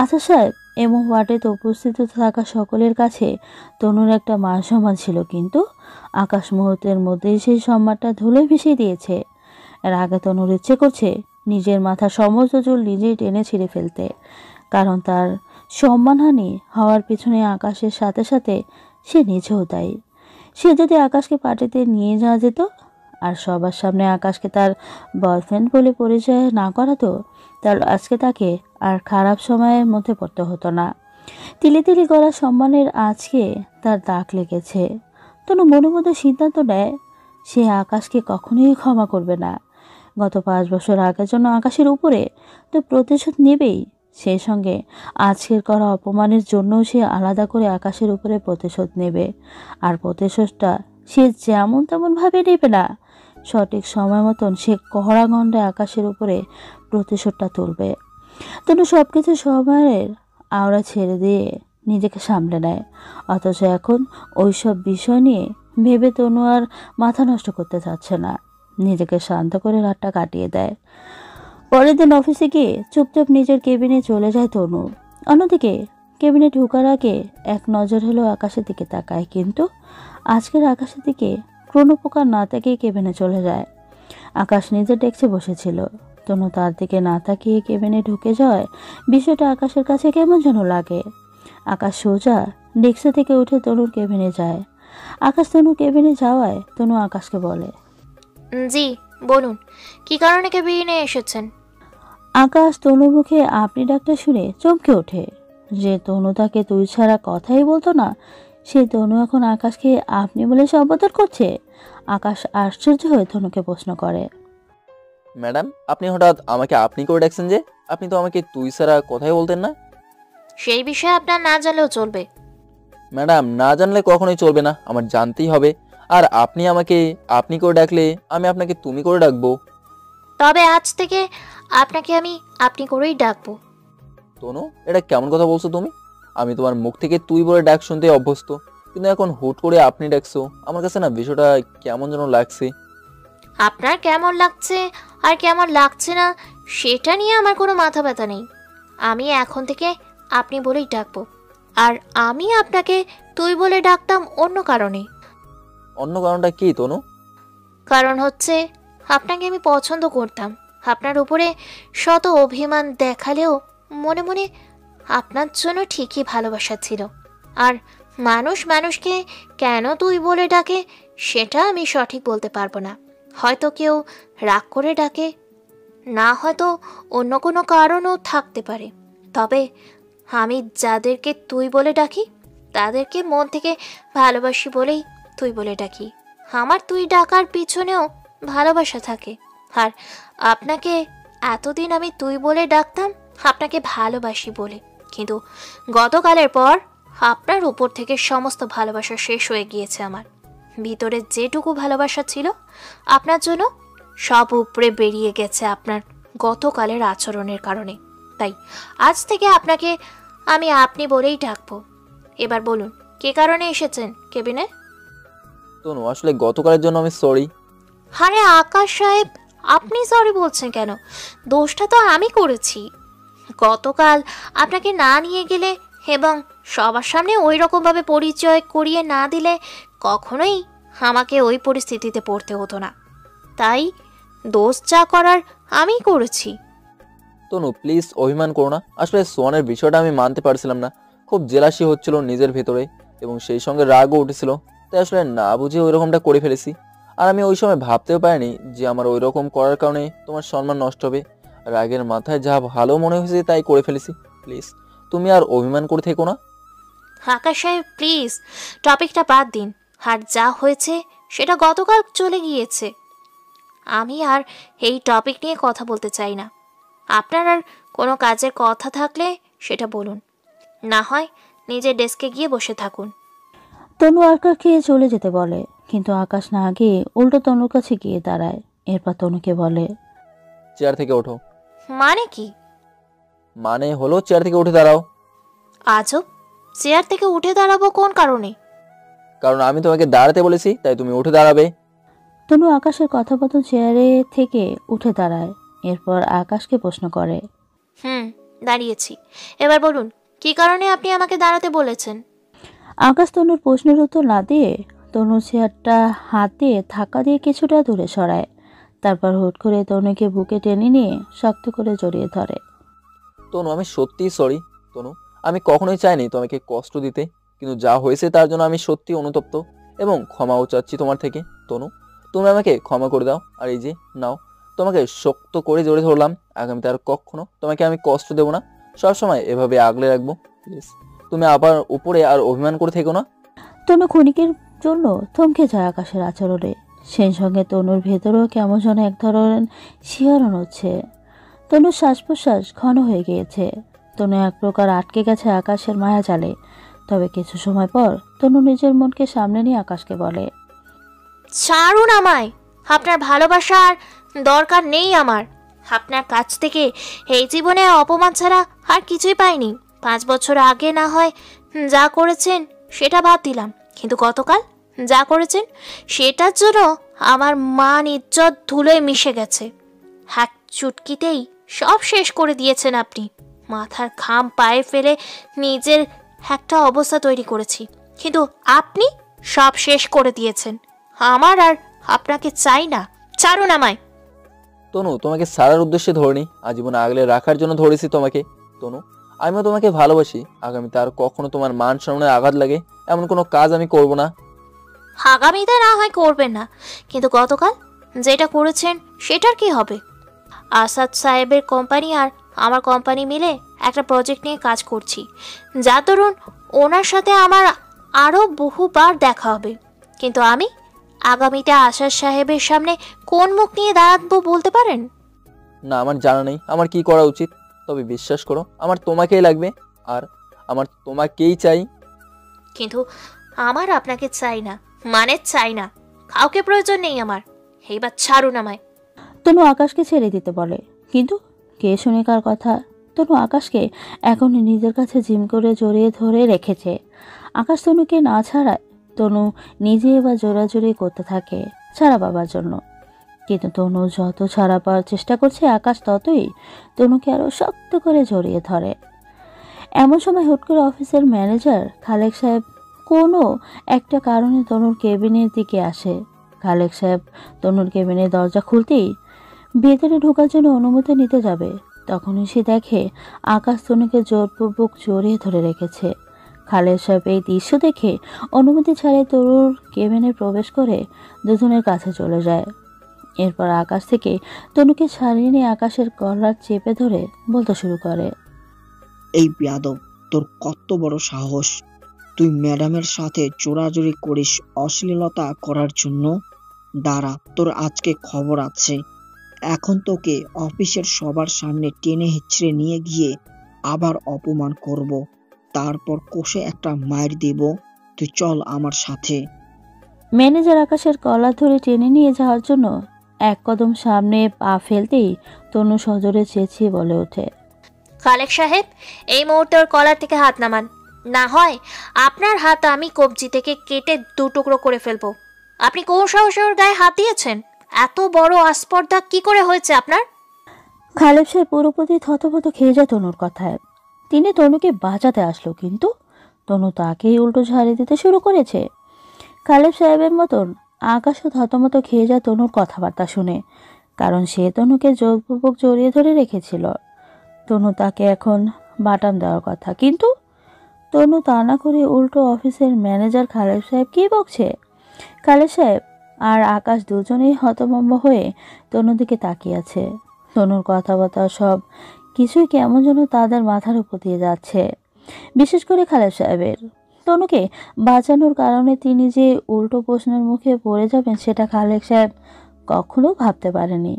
আচ্ছা সাহেব, এমন ওয়ার্ডেতে উপস্থিত থাকা সকলের কাছে তনুর একটা মান সম্মান ছিল, কিন্তু আকাশ মুহূর্তের মধ্যেই সেই সম্মানটা ধুলে মিশিয়ে দিয়েছে। এর আগে তনুর ইচ্ছে করছে নিজের মাথা সমস্ত চুল নিজেই টেনে ছিঁড়ে ফেলতে, কারণ তার সম্মানহানি হওয়ার পিছনে আকাশের সাথে সাথে সে নিজেও দায়ী। সে যদি আকাশকে পার্টিতে নিয়ে যাওয়া যেত আর সবার সামনে আকাশকে তার বয়ফ্রেন্ড বলে পরিচয় না করাতো, তাহলে আজকে তাকে আর খারাপ সময়ের মধ্যে পড়তে হতো না। তিলে তিলে গড়া সম্মানের আজকে তার দাগ লেগেছে। তনু মনে মধ্যে সিদ্ধান্ত নেয় সে আকাশকে কখনোই ক্ষমা করবে না। গত 5 বছর আগের জন্য আকাশের উপরে তো প্রতিশোধ নেবেই, সেই সঙ্গে আজকের করা অপমানের জন্য সে আলাদা করে আকাশের উপরে প্রতিশোধ নেবে। আর প্রতিশোধটা সে যেমন তেমনভাবে নেবে না, সঠিক সময় মতন সে কড়া গণ্ডে আকাশের উপরে প্রতিশোধটা তুলবে। তনু সব কিছু সময়ের আওড়া ছেড়ে দিয়ে নিজেকে সামলে নেয়, অথচ এখন ওইসব বিষয় নিয়ে ভেবে তনু আর মাথা নষ্ট করতে চাচ্ছে না। নিজেকে শান্ত করে রাতটা কাটিয়ে দেয়। পরের দিন অফিসে গিয়ে চুপচাপ নিজের কেবিনে চলে যায় তনু। অন্যদিকে কেবিনে ঢোকার আগে এক নজর হলো আকাশের দিকে তাকায়, কিন্তু আজকের আকাশের দিকে কোনো প্রকার না তাকিয়ে কেবিনে চলে যায়। আকাশ নিজের ডেস্কে বসেছিল। তনু তার দিকে না তাকিয়ে কেবিনে ঢুকে যায়। বিষয়টা আকাশের কাছে কেমন যেন লাগে। আকাশ সোজা ডেস্কে থেকে উঠে তনুর কেবিনে যায়। আকাশ তনুর কেবিনে যাওয়ায় তনু আকাশকে বলে, জি বলুন, কি কারণে কেবিনে এসেছেন? আকাশ তনুর মুখে আপনি ডাকটা শুনে চমকে ওঠে। যে তনু তাকে তুই ছাড়া কথাই বলতো না, সে তনু এখন আকাশকে আপনি বলে সম্বোধন করছে। আকাশ আশ্চর্য হয়ে তনুকে প্রশ্ন করে, ম্যাডাম, আপনি হঠাৎ আমাকে আপনি করে ডাকছেন যে? আপনি তো আমাকে তুই ছাড়া কথাই বলতেন না। সেই বিষয়ে আপনার না জানলেও চলবে। ম্যাডাম, না জানলে কখনোই চলবে না, আমার জানতেই হবে। আর আপনি আমাকে আপনি করে ডাকলে আমি আপনাকে তুমি করে ডাকবো। তবে আজ থেকে আপনাকে আমি আপনি করেই ডাকবো। তনু, এটা কেমন কথা বলছো তুমি? আমি তোমার মুখ থেকে তুই বলে ডাক শুনতে অভ্যস্ত, কিন্তু এখন হুট করে আপনি ডাকছো। আমার কাছে না বিষয়টা কেমন যেন লাগছে। আপনার কেমন লাগছে আর কেমন লাগছে না সেটা নিয়ে আমার কোনো মাথা ব্যথা নেই। আমি এখন থেকে আপনি বলেই ডাকবো। আর আমি আপনাকে তুই বলে ডাকতাম অন্য কারণে। অন্য কারণটা কি তনু? কারণ হচ্ছে আপনাকে আমি পছন্দ করতাম। আপনার উপরে শত অভিমান দেখালেও মনে মনে আপনার জন্য ঠিকই ভালোবাসা ছিল। আর মানুষ মানুষকে কেন তুই বলে ডাকে সেটা আমি সঠিক বলতে পারবো না। হয়তো কেউ রাগ করে ডাকে, না হয়তো অন্য কোনো কারণও থাকতে পারে। তবে আমি যাদেরকে তুই বলে ডাকি তাদেরকে মন থেকে ভালোবাসি বলেই তুই বলে ডাকি। আমার তুই ডাকার পিছনেও ভালোবাসা থাকে। আর আপনাকে এতদিন আমি তুই বলে ডাকতাম আপনাকে ভালোবাসি বলে, কিন্তু গতকালের পর আপনার উপর থেকে সমস্ত ভালোবাসা শেষ হয়ে গিয়েছে। আমার ভিতরে যেটুকু ভালোবাসা ছিল আপনার জন্য সব উপরে বেরিয়ে গেছে আপনার গতকালের আচরণের কারণে। তাই আজ থেকে আপনাকে আমি আপনি বলেই ডাকবো। এবার বলুন, কে কারণে এসেছেন কেবিনে? তনু, আসলে গতকালের জন্য আমি সরি। আরে আকাশ সাহেব, আপনি সরি বলছেন কেন? দোষটা তো আমি করেছি। গতকাল আপনাকে না নিয়ে গেলে এবং সবার সামনে ওই রকমভাবে পরিচয় করিয়ে না দিলে কখনোই আমাকে ওই পরিস্থিতিতে পড়তে হতো না। তাই দোষ যা করার আমি করেছি। তনু, প্লিজ অভিমান করো না। আসলে সোয়ানের বিষয়টা আমি মানতে পারছিলাম না। খুব জেলাসি হচ্ছিল নিজের ভেতরে এবং সেই সঙ্গে রাগও উঠেছিল। তাই আসলে না বুঝে ওই রকমটা করে ফেলেছি। আর আমি ওই সময় ভাবতেও পারিনি যে আমার ওই রকম করার কারণে তোমার সম্মান নষ্ট হবে। রাগের মাথায় যা ভালো মনে হয়েছে তাই করে ফেলেছি। প্লিজ তুমি আর অভিমান করে থেকো না। আকাশ সাহেব, প্লিজ টপিকটা বাদ দিন। আর যা হয়েছে সেটা গতকাল চলে গিয়েছে। আমি আর এই টপিক নিয়ে কথা বলতে চাই না। আপনার আর কোনো কাজের কথা থাকলে সেটা বলুন, না হয় নিজের ডেস্কে গিয়ে বসে থাকুন। তনু আকাশকে চলে যেতে বলে, কিন্তু আকাশ না গিয়ে উল্টো তনুর কাছে গিয়ে দাঁড়ায়। এরপর তনুকে বলে, চেয়ার থেকে ওঠো। মানে কি? মানে হলো চেয়ার থেকে উঠে দাঁড়াও। আজব, চেয়ার থেকে উঠে দাঁড়াবো কোন কারণে? কারণ আমি তোমাকে দাঁড়াতে বলেছি, তাই তুমি উঠে দাঁড়াবে। তনু আকাশের কথাবার্তা চেয়ারে থেকে উঠে দাঁড়ায়। এরপর আকাশকে প্রশ্ন করে, দাঁড়িয়েছি। এবার বলুন, কি কারণে আপনি আমাকে দাঁড়াতে বলেছেন? আকাশ তনুর প্রশ্নের উত্তর না দিয়ে তনু চেয়ারটা হাতে ধাক্কা দিয়ে কিছুটা দূরে সরায়। তারপর হুট করে তনুকে বুকে টেনে নিয়ে শক্ত করে জড়িয়ে ধরে। তনু, আমি সত্যিই সরি। তনু, আমি কখনোই চাইনি তোমাকে কষ্ট দিতে, কিন্তু যা হয়েছে তার জন্য আমি সত্যি অনুতপ্ত এবং ক্ষমাও চাচ্ছি তোমার থেকে। তনু, তুমি আমাকে ক্ষমা করে দাও। আর এই যে নাও, তোমাকে শক্ত করে জড়িয়ে ধরলাম। আগামীতে আর কখনো তোমাকে আমি কষ্ট দেবো না। সবসময় এভাবে আগলে রাখবো। প্লিজ তুমি আবার উপরে আর অভিমান করে থেকো না। তনু ক্ষণিকের জন্য থমকে যায় আকাশের আচরণে। সেই সঙ্গে তনুর ভেতরেও কেমন যেন এক ধরনের শিহরণ হচ্ছে। তনুর শ্বাস প্রশ্বাস ঘন হয়ে গিয়েছে। তনু এক প্রকার আটকে গেছে আকাশের মায়া জালে। তবে কিছু সময় পর তনু নিজের মনকে সামনে নিয়ে আকাশকে বলে, ছাড়ুন আমায়। আপনার ভালোবাসার দরকার নেই আমার। আপনার কাছ থেকে এই জীবনে অপমান ছাড়া আর কিছুই পাইনি। 5 বছর আগে না হয় যা করেছেন সেটা বাদ দিলাম, কিন্তু গতকাল যা করেছেন সেটার জন্য আমার মান ইজ্জত ধুলোয় মিশে গেছে। এক চুটকিতেই সব শেষ করে দিয়েছেন আপনি। মাথার ঘাম পায়ে ফেলে নিজের একটা অবস্থা তৈরি করেছি, কিন্তু আপনি সব শেষ করে দিয়েছেন। আমার আর আপনাকে চাই না, ছাড়ুন আমায়। তনু, তোমাকে সারার উদ্দেশ্যে ধরিনি, আজীবন আগলে রাখার জন্য ধরেছি তোমাকে। তনু, আমিও তোমাকে ভালোবাসি। আগামীতে আর কখনো তোমার মান সম্মানে আঘাত লাগে এমন কোনো কাজ আমি করব না। আগামীতে না হয় করবেন না, কিন্তু গতকাল যেটা করেছেন সেটার কি হবে? আসাদ সাহেবের কোম্পানি আর আমার কোম্পানি মিলে একটা প্রজেক্ট নিয়ে কাজ করছি, যা দরুন ওনার সাথে আমার আরও বহুবার দেখা হবে। কিন্তু আমি আগামীতে আসাদ সাহেবের সামনে কোন মুখ নিয়ে দাঁড়াবো বলতে পারেন? না, আমার জানা নেই আমার কি করা উচিত। তবে বিশ্বাস করো, আমার তোমাকেই লাগবে আর আমার তোমাকেই চাই। কিন্তু আমার আপনাকে চাই না, মানে চাই না। কাউকে প্রয়োজন নেই আমার। এইবার ছাড়ুন আমায়। তনু আকাশকে ছেড়ে দিতে বলে, কিন্তু কে শুনে কার কথা? তনু আকাশকে এখন নিজের কাছে জিম করে জড়িয়ে ধরে রেখেছে। আকাশ তনুকে না ছাড়ায় তনু নিজে এবার জোরাজুরি করতে থাকে ছাড়া পাবার জন্য। কিন্তু তনু যত ছাড়া পাওয়ার চেষ্টা করছে, আকাশ ততই তনুকে আরও শক্ত করে জড়িয়ে ধরে। এমন সময় হুট করে অফিসের ম্যানেজার খালেক সাহেব কোনো একটা কারণে তনুর কেবিনের দিকে আসে। খালেক সাহেব তনুর কেবিনের দরজা খুলতেই ভেতরে ঢোকার জন্য অনুমতি নিতে যাবে, তখনই সে দেখে আকাশ তনুকে জোরপূর্বক জড়িয়ে ধরে রেখেছে। খালেক সাহেব এই দৃশ্য দেখে অনুমতি ছাড়াই তনুর কেবিনে প্রবেশ করে দুজনের কাছে চলে যায়। এরপর আকাশ থেকে তনুকে ছাড়িয়ে নিয়ে আকাশের গলার চেপে ধরে বলতে শুরু করে, এই বেয়াদব, তোর কত বড় সাহস! তুই ম্যাডামের সাথে জোরাজুরি করিস অশ্লীলতা করার জন্য? দাঁড়া, তোর আজকে খবর আছে। এখন তোকে অফিসের সবার সামনে টেনে হিচড়ে নিয়ে গিয়ে আবার অপমান করব, তারপর কষে একটা মাইর দেব। তুই চল আমার সাথে। ম্যানেজার আকাশের কলার ধরে টেনে নিয়ে যাওয়ার জন্য এক কদম সামনে পা ফেলতেই তনু সজোরে চেঁচিয়ে বলে ওঠে, খালেক সাহেব, এই মুহূর্তে ওর কলার থেকে হাত নামান, না হয় আপনার হাত আমি কবজি থেকে কেটে দু টুকরো করে ফেলবো। আপনি কোন সাহসে ওর গায়ে হাত দিয়েছেন? এত বড় আস্পর্ধা কি করে হয়েছে আপনার? খালেক সাহেব পুরোপুরি থতমত খেয়ে যায় তনুর কথায়। তিনি তনুকে বাঁচাতে আসলো, কিন্তু তনু তাকেই উল্টো ঝাড়ি দিতে শুরু করেছে। খালেক সাহেবের মতন আকাশও থতমত খেয়ে যায় তনুর কথাবার্তা শুনে, কারণ সে তনুকে জোরপূর্বক জড়িয়ে ধরে রেখেছিল। তনু তাকে এখন বাটাম দেওয়ার কথা, কিন্তু তনু তা না করে উল্টো অফিসের ম্যানেজার খালেক সাহেব কি বকছে। খালেক সাহেব আর আকাশ দুজনেই হতভম্ব হয়ে তনুর দিকে তাকিয়ে আছে। তনুর কথাবার্তা সব কিছুই কেমন যেন তাদের মাথার উপর দিয়ে যাচ্ছে, বিশেষ করে খালেক সাহেবের। তনুকে বাঁচানোর কারণে তিনি যে উল্টো প্রশ্নের মুখে পড়ে যাবেন সেটা খালেক সাহেব কখনো ভাবতে পারেনি।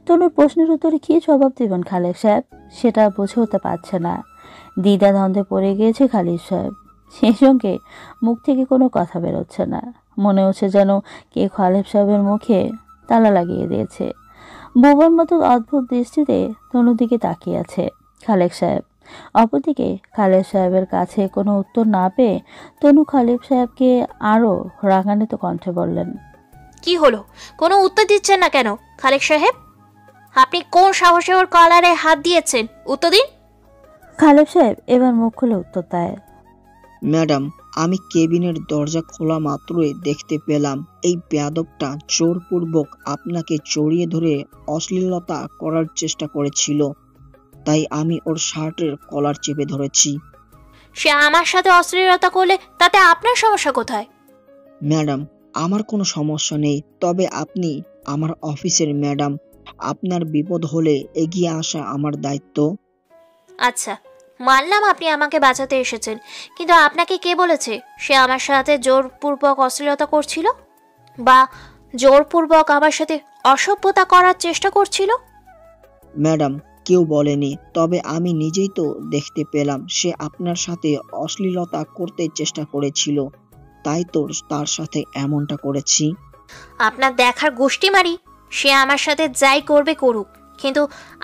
তনুর প্রশ্নের উত্তরে কী জবাব দেবেন খালেক সাহেব সেটা বুঝে উঠতে পারছে না। দ্বিধা দ্বন্দ্বে পড়ে গিয়েছে খালেক সাহেব। সেই সঙ্গে মুখ থেকে কোনো কথা বেরোচ্ছে না, মনে হচ্ছে যেন কে খালেক সাহেবের মুখে তালা লাগিয়ে দিয়েছে। বোবার মতো অদ্ভুত দৃষ্টিতে তনুর দিকে তাকিয়ে আছে খালেক সাহেব। অপরদিকে খালেক সাহেবের কাছে কোনো উত্তর না পেয়ে তনু খালেক সাহেবকে আরও রাগান্বিত কণ্ঠে বললেন, কি হলো? কোনো উত্তর দিচ্ছেন না কেন খালেক সাহেব? আপনি কোন সাহসে ওর কলারে হাত দিয়েছেন? উত্তর দিন। খালেক সাহেব এবার মুখ খুলে উত্তর দেয়, ম্যাডাম, আমি কেবিনের দরজা খোলা মাত্রই দেখতে পেলাম এই বেয়াদবটা জোরপূর্বক আপনাকে জড়িয়ে ধরে অশ্লীলতা করার চেষ্টা করেছিল, তাই আমি ওর শার্টের কলার চেপে ধরেছি। সে আমার সাথে অশ্লীলতা করলে তাতে আপনার সমস্যা কোথায়? ম্যাডাম, আমার কোনো সমস্যা নেই, তবে আপনি আমার অফিসের ম্যাডাম, আপনার বিপদ হলে এগিয়ে আসা আমার দায়িত্ব। আচ্ছা, মানলাম আপনি আমাকে বাঁচাতে এসেছেন, কিন্তু আপনাকে কে বলেছে সে আমার সাথে জোরপূর্বক অশ্লীলতা করছিল বা জোরপূর্বক আমার সাথে অসভ্যতা করার চেষ্টা করছিল? ম্যাডাম, কেউ বলেনি, তবে আমি নিজেই তো দেখতে পেলাম সে আপনার সাথে অশ্লীলতা করতে চেষ্টা করেছিল, তাই তো তার সাথে এমনটা করেছি। আপনার দেখার গোষ্ঠী মারি, সে আমার সাথে যাই করবে করুক, কিন্তু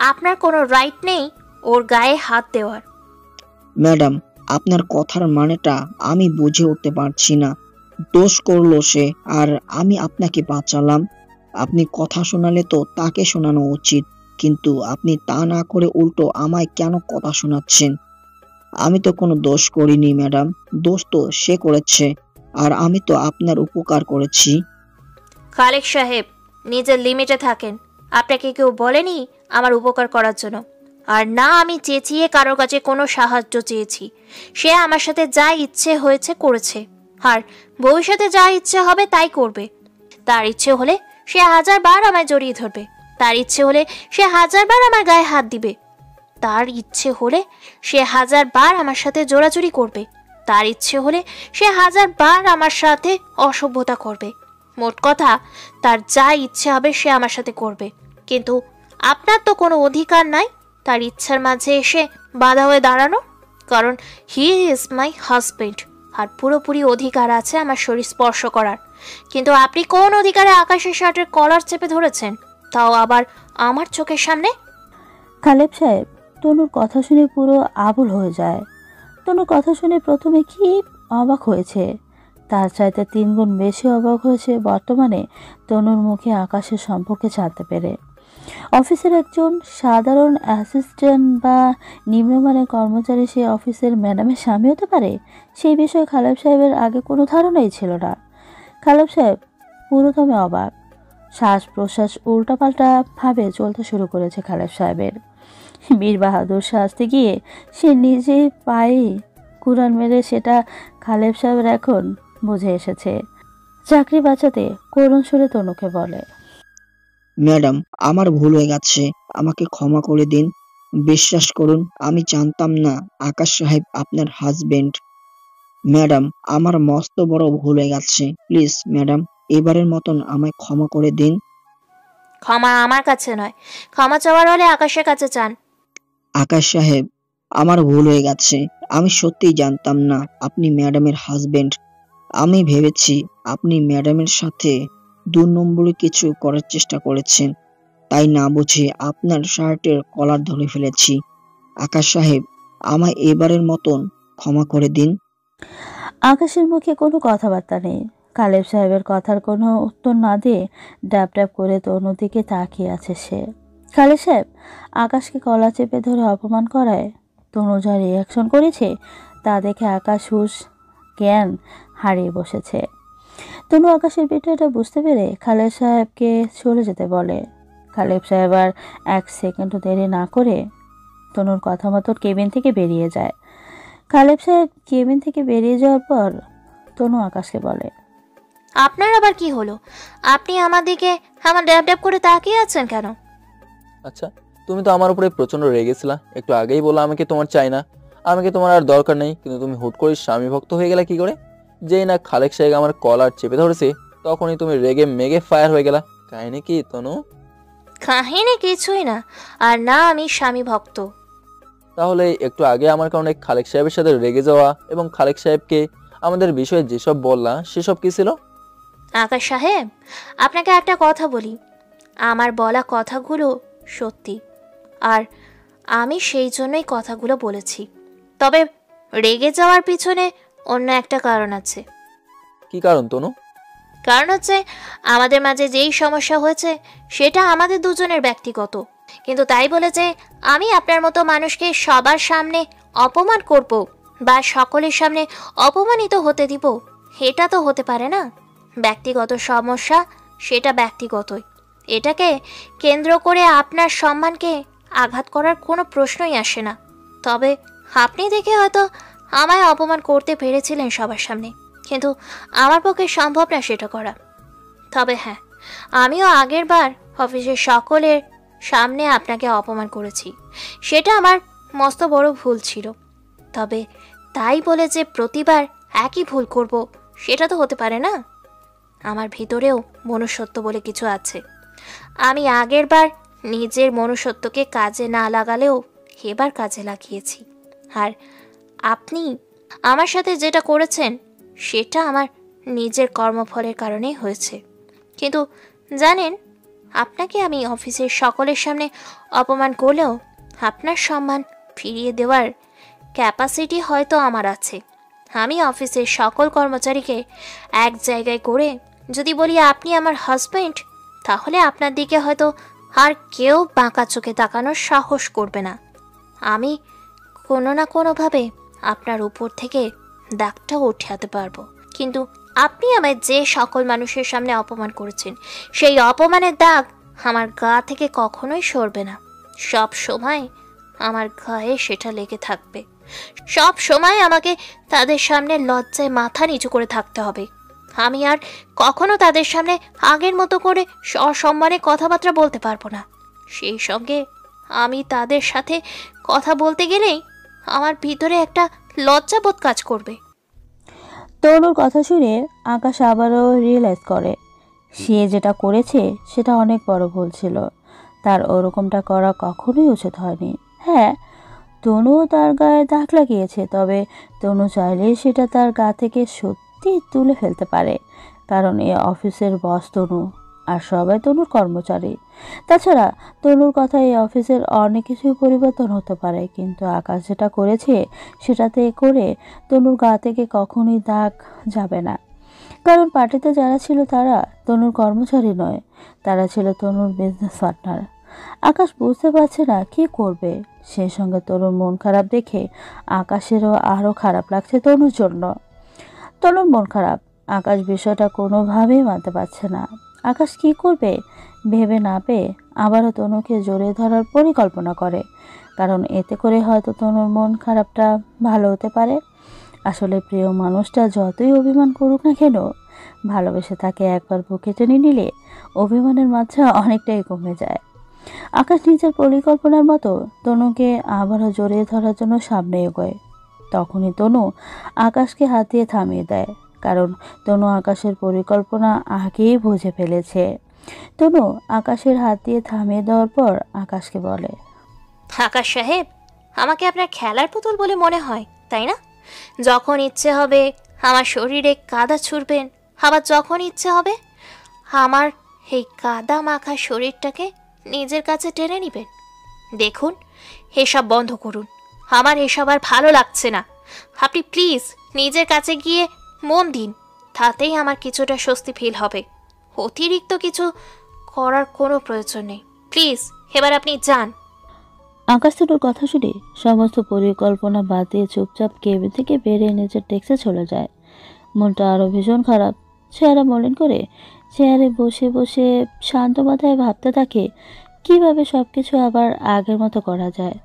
আপনার কোনো রাইট নেই ওর গায়ে হাত দেওয়ার। ম্যাডাম, আপনার কথার মানেটা আমি বুঝে উঠতে পারছি না। দোষ করলো সে, আর আমি আপনাকে বাঁচালাম। আপনি কথা শোনালে তো তাকে শোনানো উচিত, কিন্তু আপনি তা না করে উল্টো আমায় কেন কথা শোনাচ্ছেন? আমি তো কোনো দোষ করিনি ম্যাডাম, দোষ তো সে করেছে, আর আমি তো আপনার উপকার করেছি। খালেক সাহেব, নিজের লিমিটে থাকেন। আপনাকে কেউ বলেনি আমার উপকার করার জন্য, আর না আমি চেঁচিয়ে কারোর কাছে কোনো সাহায্য চেয়েছি। সে আমার সাথে যা ইচ্ছে হয়েছে করেছে, আর ভবিষ্যতে যা ইচ্ছে হবে তাই করবে। তার ইচ্ছে হলে সে 1000 বার আমায় জড়িয়ে ধরবে, তার ইচ্ছে হলে সে 1000 বার আমার গায়ে হাত দিবে, তার ইচ্ছে হলে সে 1000 বার আমার সাথে জোরাজুরি করবে, তার ইচ্ছে হলে সে 1000 বার আমার সাথে অসভ্যতা করবে। মোট কথা, তার যা ইচ্ছে হবে সে আমার সাথে করবে। কিন্তু আপনার তো কোনো অধিকার নাই তার ইচ্ছার মাঝে এসে বাধা হয়ে দাঁড়ানো, কারণ হি ইজ মাই হাজবেন্ড, আর পুরোপুরি অধিকার আছে আমার শরীর স্পর্শ করার। কিন্তু আপনি কোন অধিকারে আকাশের শার্টের কলার চেপে ধরেছেন, তাও আবার আমার চোখের সামনে? খালেক সাহেব তনুর কথা শুনে পুরো আবুল হয়ে যায়। তনুর কথা শুনে প্রথমে কি অবাক হয়েছে, তার চাইতে 3 গুণ বেশি অবাক হয়েছে বর্তমানে তনুর মুখে আকাশের সম্পর্কে জানতে পেরে। অফিসের একজন সাধারণ অ্যাসিস্ট্যান্ট বা নিম্নমানের কর্মচারী সে অফিসের ম্যাডামের স্বামী হতে পারে, সেই বিষয়ে খালেক সাহেবের আগে কোনো ধারণাই ছিল না। খালেক সাহেব পুরোদমে অবাক, শ্বাস প্রশ্বাস উল্টাপাল্টা ভাবে চলতে শুরু করেছে খালেক সাহেবের। বীর বাহাদুর সাজতে গিয়ে সে নিজেই পায়ে কুড়াল মেরে সেটা খালেক সাহেবের এখন বুঝে এসেছে। চাকরি বাঁচাতে করুণ সুরে তনুকে বলে, ম্যাডাম, আমার ভুল হয়ে গেছে, আমাকে ক্ষমা করে দিন। বিশ্বাস করুন, আমি জানতাম না আকাশ সাহেব আপনার হাজবেন্ড। ম্যাডাম, আমার মস্ত বড় ভুল হয়ে গেছে, প্লিজ ম্যাডাম, এবারের মতন আমায় ক্ষমা করে দিন। ক্ষমা আমার কাছে নয়, ক্ষমা চাওয়ার হলে আকাশের কাছে চান। আকাশ সাহেব, আমার ভুল হয়ে গেছে, আমি সত্যিই জানতাম না আপনি ম্যাডামের হাজবেন্ড। আমি ভেবেছি আপনি ম্যাডামের সাথে 2 নম্বরে কিছু করার চেষ্টা করেছেন, তাই না বুঝে আপনার শার্টের কলার ধরে ফেলেছি। আকাশ সাহেব, আমায় এবারের মতন ক্ষমা করে দিন। আকাশের মুখে কোনো কথাবার্তা নেই। খালেক সাহেবের কথার কোনো উত্তর না দিয়ে ড্যাব ড্যাব করে তনুর দিকে তাকিয়ে আছে সে। খালেক সাহেব আকাশকে কলা চেপে ধরে অপমান করায় তনু যা রিয়াকশন করেছে তা দেখে আকাশ হুশ জ্ঞান হারিয়ে বসেছে। তনু আকাশের বিষয়টা বুঝতে পেরে খালেক সাহেবকে চলে যেতে বলে। খালেক সাহেব আর 1 সেকেন্ডও দেরি না করে তনুর কথা মতো কেবিন থেকে বেরিয়ে যায়। খালেক সাহেব কেবিন থেকে বেরিয়ে যাওয়ার পর তনু আকাশকে বলে, আপনার আবার কি হলো? আপনি আমার দিকে আমার ড্যাব ড্যাব করে তাকিয়ে আছেন কেন? আচ্ছা, তুমি তো আমার উপরে প্রচন্ড রেগেছিলা, একটু আগেই বললা আমাকে তোমার চাই না, আমাকে তোমার আর দরকার নেই, কিন্তু তুমি হুট করে স্বামী ভক্ত হয়ে গেলা কি করে? যেই না খালেক সাহেব আমার কলার চেপে ধরেছে তখনই তুমি রেগে মেগে ফায়ার হয়ে গেলা। কাহিনী কি তনু? কাহিনী কিছুই না, আর না আমি স্বামী ভক্ত। তাহলে একটু আগে আমার কারণে খালেক সাহেবের সাথে রেগে যাওয়া এবং খালেক সাহেবকে আমাদের বিষয়ে যেসব বললা সেসব কি ছিল? আকাশ সাহেব, আপনাকে একটা কথা বলি, আমার বলা কথাগুলো সত্যি, আর আমি সেই জন্যই কথাগুলো বলেছি। তবে রেগে যাওয়ার পিছনে অন্য একটা কারণ আছে। কি কারণ তনু? কারণ হচ্ছে আমাদের মাঝে যেই সমস্যা হয়েছে সেটা আমাদের দুজনের ব্যক্তিগত, কিন্তু তাই বলে যে আমি আপনার মতো মানুষকে সবার সামনে অপমান করব বা সকলের সামনে অপমানিত হতে দিব, এটা তো হতে পারে না। ব্যক্তিগত সমস্যা সেটা ব্যক্তিগতই, এটাকে কেন্দ্র করে আপনার সম্মানকে আঘাত করার কোনো প্রশ্নই আসে না। তবে আপনি দেখে হয়তো আমায় অপমান করতে পেরেছিলেন সবার সামনে, কিন্তু আমার পক্ষে সম্ভব না সেটা করা। তবে হ্যাঁ, আমিও আগের বার অফিসের সকলের সামনে আপনাকে অপমান করেছি, সেটা আমার মস্ত বড় ভুল ছিল। তবে তাই বলে যে প্রতিবার একই ভুল করব সেটা তো হতে পারে না। আমার ভিতরেও মনুষ্যত্ব বলে কিছু আছে। আমি আগের বার নিজের মনুষ্যত্বকে কাজে না লাগালেও এবার কাজে লাগিয়েছি, আর আপনি আমার সাথে যেটা করেছেন সেটা আমার নিজের কর্মফলের কারণেই হয়েছে। কিন্তু জানেন, আপনাকে আমি অফিসের সকলের সামনে অপমান করলেও আপনার সম্মান ফিরিয়ে দেওয়ার ক্যাপাসিটি হয়তো আমার আছে, আমি অফিসের সকল কর্মচারীকে এক জায়গায় করে যদি বলি আপনি আমার হাজব্যান্ড, তাহলে আপনার দিকে হয়তো আর কেউ বাঁকা চোখে তাকানোর সাহস করবে না। আমি কোনো না কোনোভাবে আপনার উপর থেকে দাগটা উঠাতে পারবো। কিন্তু আপনি আমায় যে সকল মানুষের সামনে অপমান করেছেন, সেই অপমানের দাগ আমার গা থেকে কখনোই সরবে না। সব সময় আমার গায়ে সেটা লেগে থাকবে। সব সময় আমাকে তাদের সামনে লজ্জায় মাথা নিচু করে থাকতে হবে। আমি আর কখনো তাদের সামনে আগের মতো করে সসম্মানে কথাবার্তা বলতে পারবো না। সেই সঙ্গে আমি তাদের সাথে কথা বলতে গেলেই আমার ভিতরে একটা লজ্জাবোধ কাজ করবে। তনুর কথা শুনে আকাশ আবারও রিয়েলাইজ করে সে যেটা করেছে সেটা অনেক বড় ভুল ছিল। তার ওরকমটা করা কখনোই উচিত হয়নি। হ্যাঁ, তনুও তার গায়ে দাগ লাগিয়েছে, তবে তনু চাইলেই সেটা তার গা থেকে সত্যি তুলে ফেলতে পারে, কারণ এ অফিসের বস তনু আর সবাই তনুর কর্মচারী। তাছাড়া তনুর কথা এই অফিসের অনেক কিছুই পরিবর্তন হতে পারে, কিন্তু আকাশ যেটা করেছে সেটাতে করে তনুর গা থেকে কখনোই দাগ যাবে না। কারণ পার্টিতে যারা ছিল তারা তনুর কর্মচারী নয়, তারা ছিল তনুর বিজনেস পার্টনার। আকাশ বুঝতে পারছে না কি করবে। সেই সঙ্গে তনুর মন খারাপ দেখে আকাশেরও আরও খারাপ লাগছে তনুর জন্য। তনুর মন খারাপ, আকাশ বিষয়টা কোনোভাবেই মানতে পারছে না। আকাশ কি করবে ভেবে না পেয়ে আবারও তনুকে জড়িয়ে ধরার পরিকল্পনা করে, কারণ এতে করে হয়তো তনুর মন খারাপটা ভালো হতে পারে। আসলে প্রিয় মানুষটা যতই অভিমান করুক না কেন, ভালোবেসে তাকে একবার বুকে টেনে নিলে অভিমানের মাত্রা অনেকটাই কমে যায়। আকাশ নিজের পরিকল্পনার মতো তনুকে আবারও জড়িয়ে ধরার জন্য সামনে এগোয়। তখনই তনু আকাশকে হাত দিয়ে থামিয়ে দেয়, কারণ তনু আকাশের পরিকল্পনা আগেই বুঝে ফেলেছে। তনু আকাশের হাত দিয়ে থামিয়ে দেওয়ার পর আকাশকে বলে, আকাশ সাহেব, আমাকে আপনার খেলার পুতুল বলে মনে হয়, তাই না? যখন ইচ্ছে হবে আমার শরীরে কাদা ছুঁড়বেন, আবার যখন ইচ্ছে হবে আমার এই কাদা মাখা শরীরটাকে নিজের কাছে টেনে নেবেন। দেখুন, এসব বন্ধ করুন, আমার এসব আর ভালো লাগছে না। আপনি প্লিজ নিজের কাছে গিয়ে মন দিন, তাতেই আমার কিছুটা স্বস্তি ফিল হবে। অতিরিক্ত কিছু করার কোনো প্রয়োজন নেই। প্লিজ এবার আপনি যান। আকাশ তনুর কথা শুনে সমস্ত পরিকল্পনা বাদ দিয়ে চুপচাপ কেবিন থেকে বেরিয়ে নিজের ডেস্কে চলে যায়। মনটা আরও ভীষণ খারাপ। চেহারা মলিন করে চেয়ারে বসে বসে শান্ত মাথায় ভাবতে থাকে কিভাবে সব কিছু আবার আগের মতো করা যায়।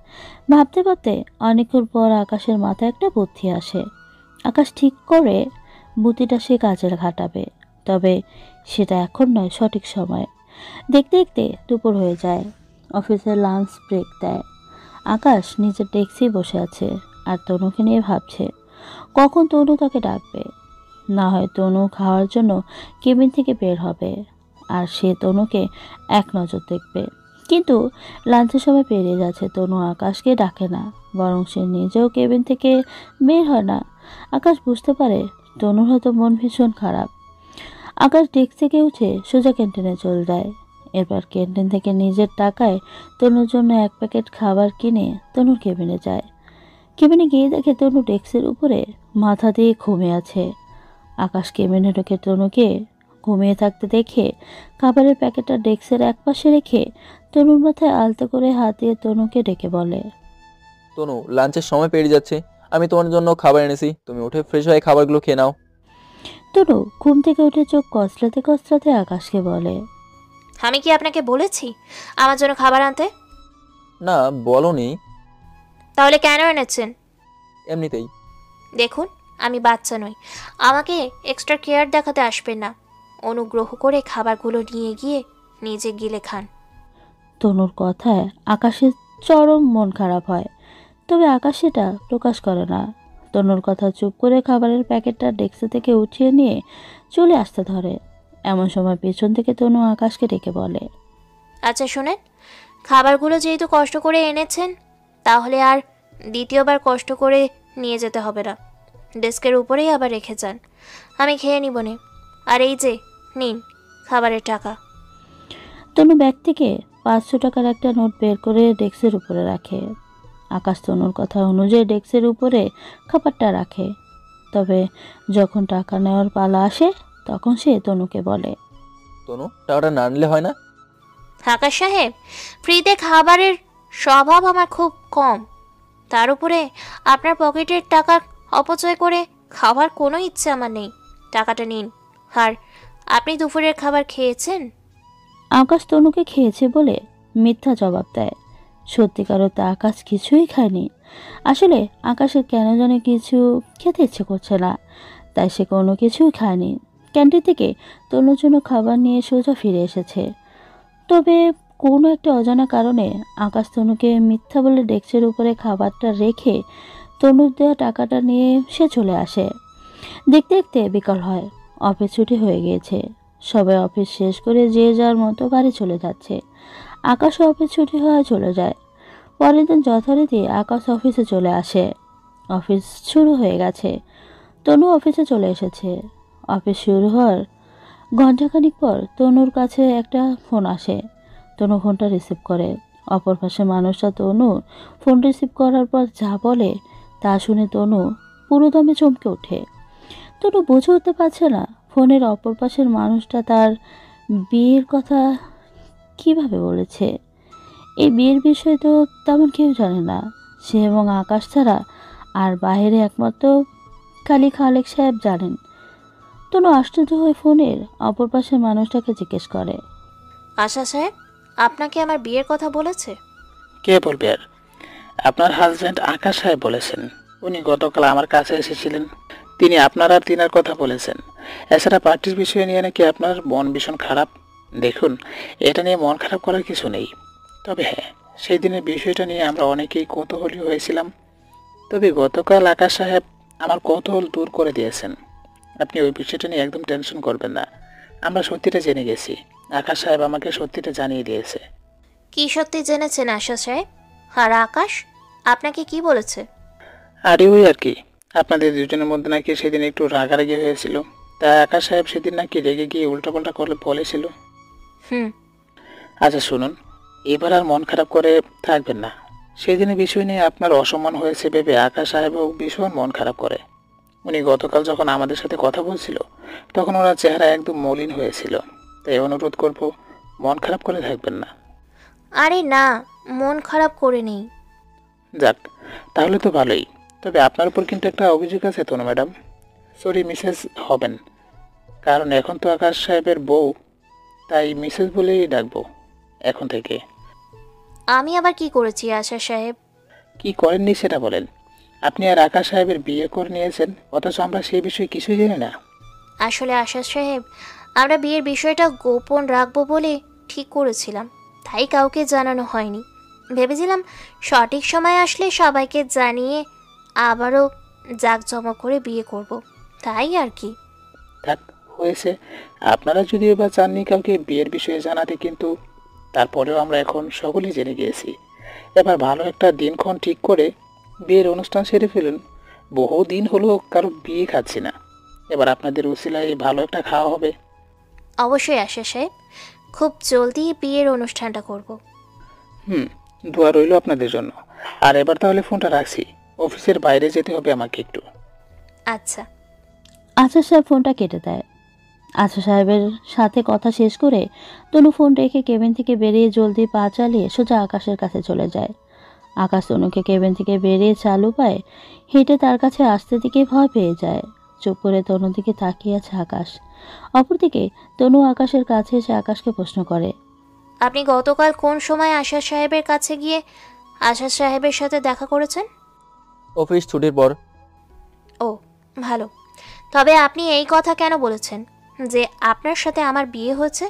ভাবতে ভাবতে অনেকক্ষণ পর আকাশের মাথায় একটা বুদ্ধি আসে। আকাশ ঠিক করে বুদ্ধিটা সে কাজে খাটাবে, তবে সেটা এখন নয়, সঠিক সময়। দেখতে দেখতে দুপুর হয়ে যায়। অফিসের লাঞ্চ ব্রেক দেয়। আকাশ নিজের ডেস্কেই বসে আছে আর তনুকে নিয়ে ভাবছে কখন তনু তাকে ডাকবে। না হয় তনু খাওয়ার জন্য কেবিন থেকে বের হবে আর সে তনুকে এক নজর দেখবে। কিন্তু লাঞ্চের সময় পেরিয়ে যাচ্ছে, তনু আকাশকে ডাকে না, বরং সে নিজেও কেবিন থেকে বের হয় না। আকাশ বুঝতে পারে তনুর হয়তো মন ভীষণ খারাপ। আকাশ ডেস্ক থেকে উঠে সোজা ক্যান্টিনে চলে যায়। এরপর ক্যান্টিন থেকে নিজের টাকায় তনুর জন্য এক প্যাকেট খাবার কিনে তনুর কেবিনে যায়। কেবিনে গিয়ে দেখে তনু ডেস্কের উপরে মাথা দিয়ে ঘুমিয়ে আছে। আকাশ কেবিনে ঢুকে তনুকে ঘুমিয়ে থাকতে দেখে খাবারের প্যাকেটটা ডেস্কের এক পাশে রেখে তনুর মাথায় আলতো করে হাত দিয়ে তনুকে ডেকে বলে, তনু, লাঞ্চের সময় পেরিয়ে যাচ্ছে, আমি তোমার জন্য খাবার এনেছি, তুমি উঠে ফ্রেশ হয়ে খাবারগুলো খেয়ে নাও। তনু ঘুম থেকে উঠে চোখ কচলাতে কচলাতে আকাশকে বলে, আমি কি আপনাকে বলেছি আমার জন্য খাবার আনতে? না, বলনি। তাহলে কেন এনেছেন? এমনিতেই। দেখুন, আমি বাচ্চা নই, আমাকে এক্সট্রা কেয়ার দেখাতে আসবেন না। অনুগ্রহ করে খাবারগুলো নিয়ে গিয়ে নিজে গিলে খান। তনুর কথায় আকাশের চরম মন খারাপ হয়, তবে আকাশ সেটা প্রকাশ করে না। তনুর কথা চুপ করে খাবারের প্যাকেটটা ডেস্ক থেকে উঠিয়ে নিয়ে চলে আসতে ধরে। এমন সময় পেছন থেকে তনু আকাশকে ডেকে বলে, আচ্ছা শুনেন, খাবারগুলো যেহেতু কষ্ট করে এনেছেন, তাহলে আর দ্বিতীয়বার কষ্ট করে নিয়ে যেতে হবে না। ডেস্কের উপরেই আবার রেখে যান, আমি খেয়ে নিব নে। আর এই যে নিন খাবারের টাকা। তনু ব্যাগ থেকে 500 টাকার একটা নোট বের করে ডেস্কের উপরে রাখে। আকাশ তনুর কথা অনুযায়ী ডেস্কের উপরে খাবারটা রাখে। তবে যখন টাকা নেওয়ার পালা আসে তখন সে তনুকে বলে, তনু, টাকাটা না নিলে হয় না? আকাশ সাহেব, ফ্রিতে খাবারের স্বভাব আমার খুব কম। তার উপরে আপনার পকেটের টাকা অপচয় করে খাওয়ার কোনো ইচ্ছে আমার নেই। টাকাটা নিন। আর আপনি দুপুরের খাবার খেয়েছেন? আকাশ তনুকে খেয়েছে বলে মিথ্যা জবাব দেয়। সত্যিকার অর্থে আকাশ কিছুই খায়নি। আসলে আকাশের কেন জানি কিছু খেতে ইচ্ছে করছে না, তাই সে কোনো কিছুই খায়নি। ক্যান্টিন থেকে তনুর জন্য খাবার নিয়ে সোজা ফিরে এসেছে। তবে কোনো একটা অজানা কারণে আকাশ তনুকে মিথ্যা বলে ডেস্কের উপরে খাবারটা রেখে তনুর দেওয়া টাকাটা নিয়ে সে চলে আসে। দেখতে দেখতে বিকাল হয়, অফিস ছুটি হয়ে গিয়েছে। সবাই অফিস শেষ করে যে যার মতো বাড়ি চলে যাচ্ছে। আকাশও অফিস ছুটি হওয়া চলে যায়। পরের দিন যথারীতি আকাশ অফিসে চলে আসে। অফিস শুরু হয়ে গেছে। তনু অফিসে চলে এসেছে। অফিস শুরু হওয়ার ঘণ্টাখানিক পর তনুর কাছে একটা ফোন আসে। তনু ফোনটা রিসিভ করে। অপর পাশে মানুষটা তনু ফোন রিসিভ করার পর যা বলে তা শুনে তনু পুরোদমে চমকে ওঠে। তনু বুঝে উঠতে পারছে না ফোনের অপর পাশের মানুষটা তার বিয়ের কথা কিভাবে বলেছে। এই বিয়ের বিষয় তো তেমন কেউ জানে না, সে এবং আকাশ ছাড়া। আর বাইরে একমাত্র খালি খালেক সাহেব জানেন। তনু আশ্চর্য হয়ে ফোনের অপর পাশের মানুষটাকে জিজ্ঞেস করে, আশা সাহেব, আপনাকে আমার বিয়ের কথা বলেছে? কে বলবে আর? আপনার হাজব্যান্ড আকাশ সাহেব বলেছেন। উনি গতকাল আমার কাছে এসেছিলেন। তিনি আপনার আর তিনার কথা বলেছেন। এছাড়া পার্টির বিষয় নিয়ে নাকি আপনার মন ভীষণ খারাপ। দেখুন, এটা নিয়ে মন খারাপ করার কিছু নেই। তবে হ্যাঁ, সেই দিনের বিষয়টা নিয়ে আমরা অনেকেই কৌতূহলী হয়েছিলাম। তবে গতকাল আকাশ সাহেব আমার কৌতূহল দূর করে দিয়েছেন। আপনি ওই বিষয়টা নিয়ে একদম টেনশন করবেন না। আমরা সত্যিটা জেনে গেছি। আকাশ সাহেব আমাকে সত্যিটা জানিয়ে দিয়েছে। কি সত্যি জেনেছেন আশা সাহেব? আর আকাশ আপনাকে কি বলেছে? আরে ওই আর কি, আপনাদের দুজনের মধ্যে নাকি সেদিন একটু রাগারাগি হয়েছিল। তাই আকাশ সাহেব সেদিন নাকি রেগে গিয়ে উল্টাপাল্টা করে বলেছিল। আচ্ছা শুনুন, এবার আর মন খারাপ করে থাকবেন না। সেদিনের বিষয় নিয়ে আপনার অসম্মান হয়েছে ভেবে আকাশ সাহেবও ভীষণ মন খারাপ করে। উনি গতকাল যখন আমাদের সাথে কথা বলছিল তখন ওনার চেহারা একদম মলিন হয়েছিল। তাই অনুরোধ করব, মন খারাপ করে থাকবেন না। আরে না, মন খারাপ করে নেই। যাক, তাহলে তো ভালোই। তবে আপনার উপর কিন্তু একটা অভিযোগ আছে তনু ম্যাডাম। সরি মিসেস হবেন, কারণ এখন তো আকাশ সাহেবের বউ, তাই মিসেস বলেই ডাকবো এখন থেকে। আমি আবার কি করেছি আশা সাহেব? কি করেননি সেটা বলেন। আপনি আর আকাশ সাহেবের বিয়ে করে নিয়েছেন, অথচ আমরা সেই বিষয়ে কিছুই জানি না। আসলে আশা সাহেব, আমরা বিয়ের বিষয়টা গোপন রাখবো বলে ঠিক করেছিলাম, তাই কাউকে জানানো হয়নি। ভেবেছিলাম সঠিক সময় আসলে সবাইকে জানিয়ে আবারও জাঁকজমক করে বিয়ে করব, তাই আর কি। থাক, হয়েছে। আপনারা যদিও বা চাননি কাউকে বিয়ের বিষয়ে জানাতে, কিন্তু তারপরেও আমরা এখন সকলেই জেনে গিয়েছি। এবার ভালো একটা দিনক্ষণ ঠিক করে বিয়ের অনুষ্ঠান সেরে ফেলুন। বহু দিন হলো কারো বিয়ে খাচ্ছি না। এবার আপনাদের উসিলায় ভালো একটা খাওয়া হবে। অবশ্যই আশা সাহেব, খুব জলদি বিয়ের অনুষ্ঠানটা করব। দোয়া রইল আপনাদের জন্য। আর এবার তাহলে ফোনটা রাখছি, অফিসের বাইরে যেতে হবে আমাকে একটু। আচ্ছা। আশা সাহেব ফোনটা কেটে দেয়। আশা সাহেবের সাথে কথা শেষ করে তনু ফোন রেখে কেবিন থেকে বেরিয়ে জলদি পা চালিয়ে সোজা আকাশের কাছে চলে যায়। আকাশ তনুকে কেবিন থেকে বেরিয়ে চালু পায় হেঁটে তার কাছে আসতে দিকে ভয় পেয়ে যায়। চুপ করে তনুর দিকে তাকিয়ে আছে আকাশ। অপরদিকে তনু আকাশের কাছে এসে আকাশকে প্রশ্ন করে, আপনি গতকাল কোন সময় আশা সাহেবের কাছে গিয়ে আশা সাহেবের সাথে দেখা করেছেন? অফিস ছুটির পর। ও ভালো। তবে আপনি এই কথা কেন বলেছেন যে আপনার সাথে আমার বিয়ে হয়েছে?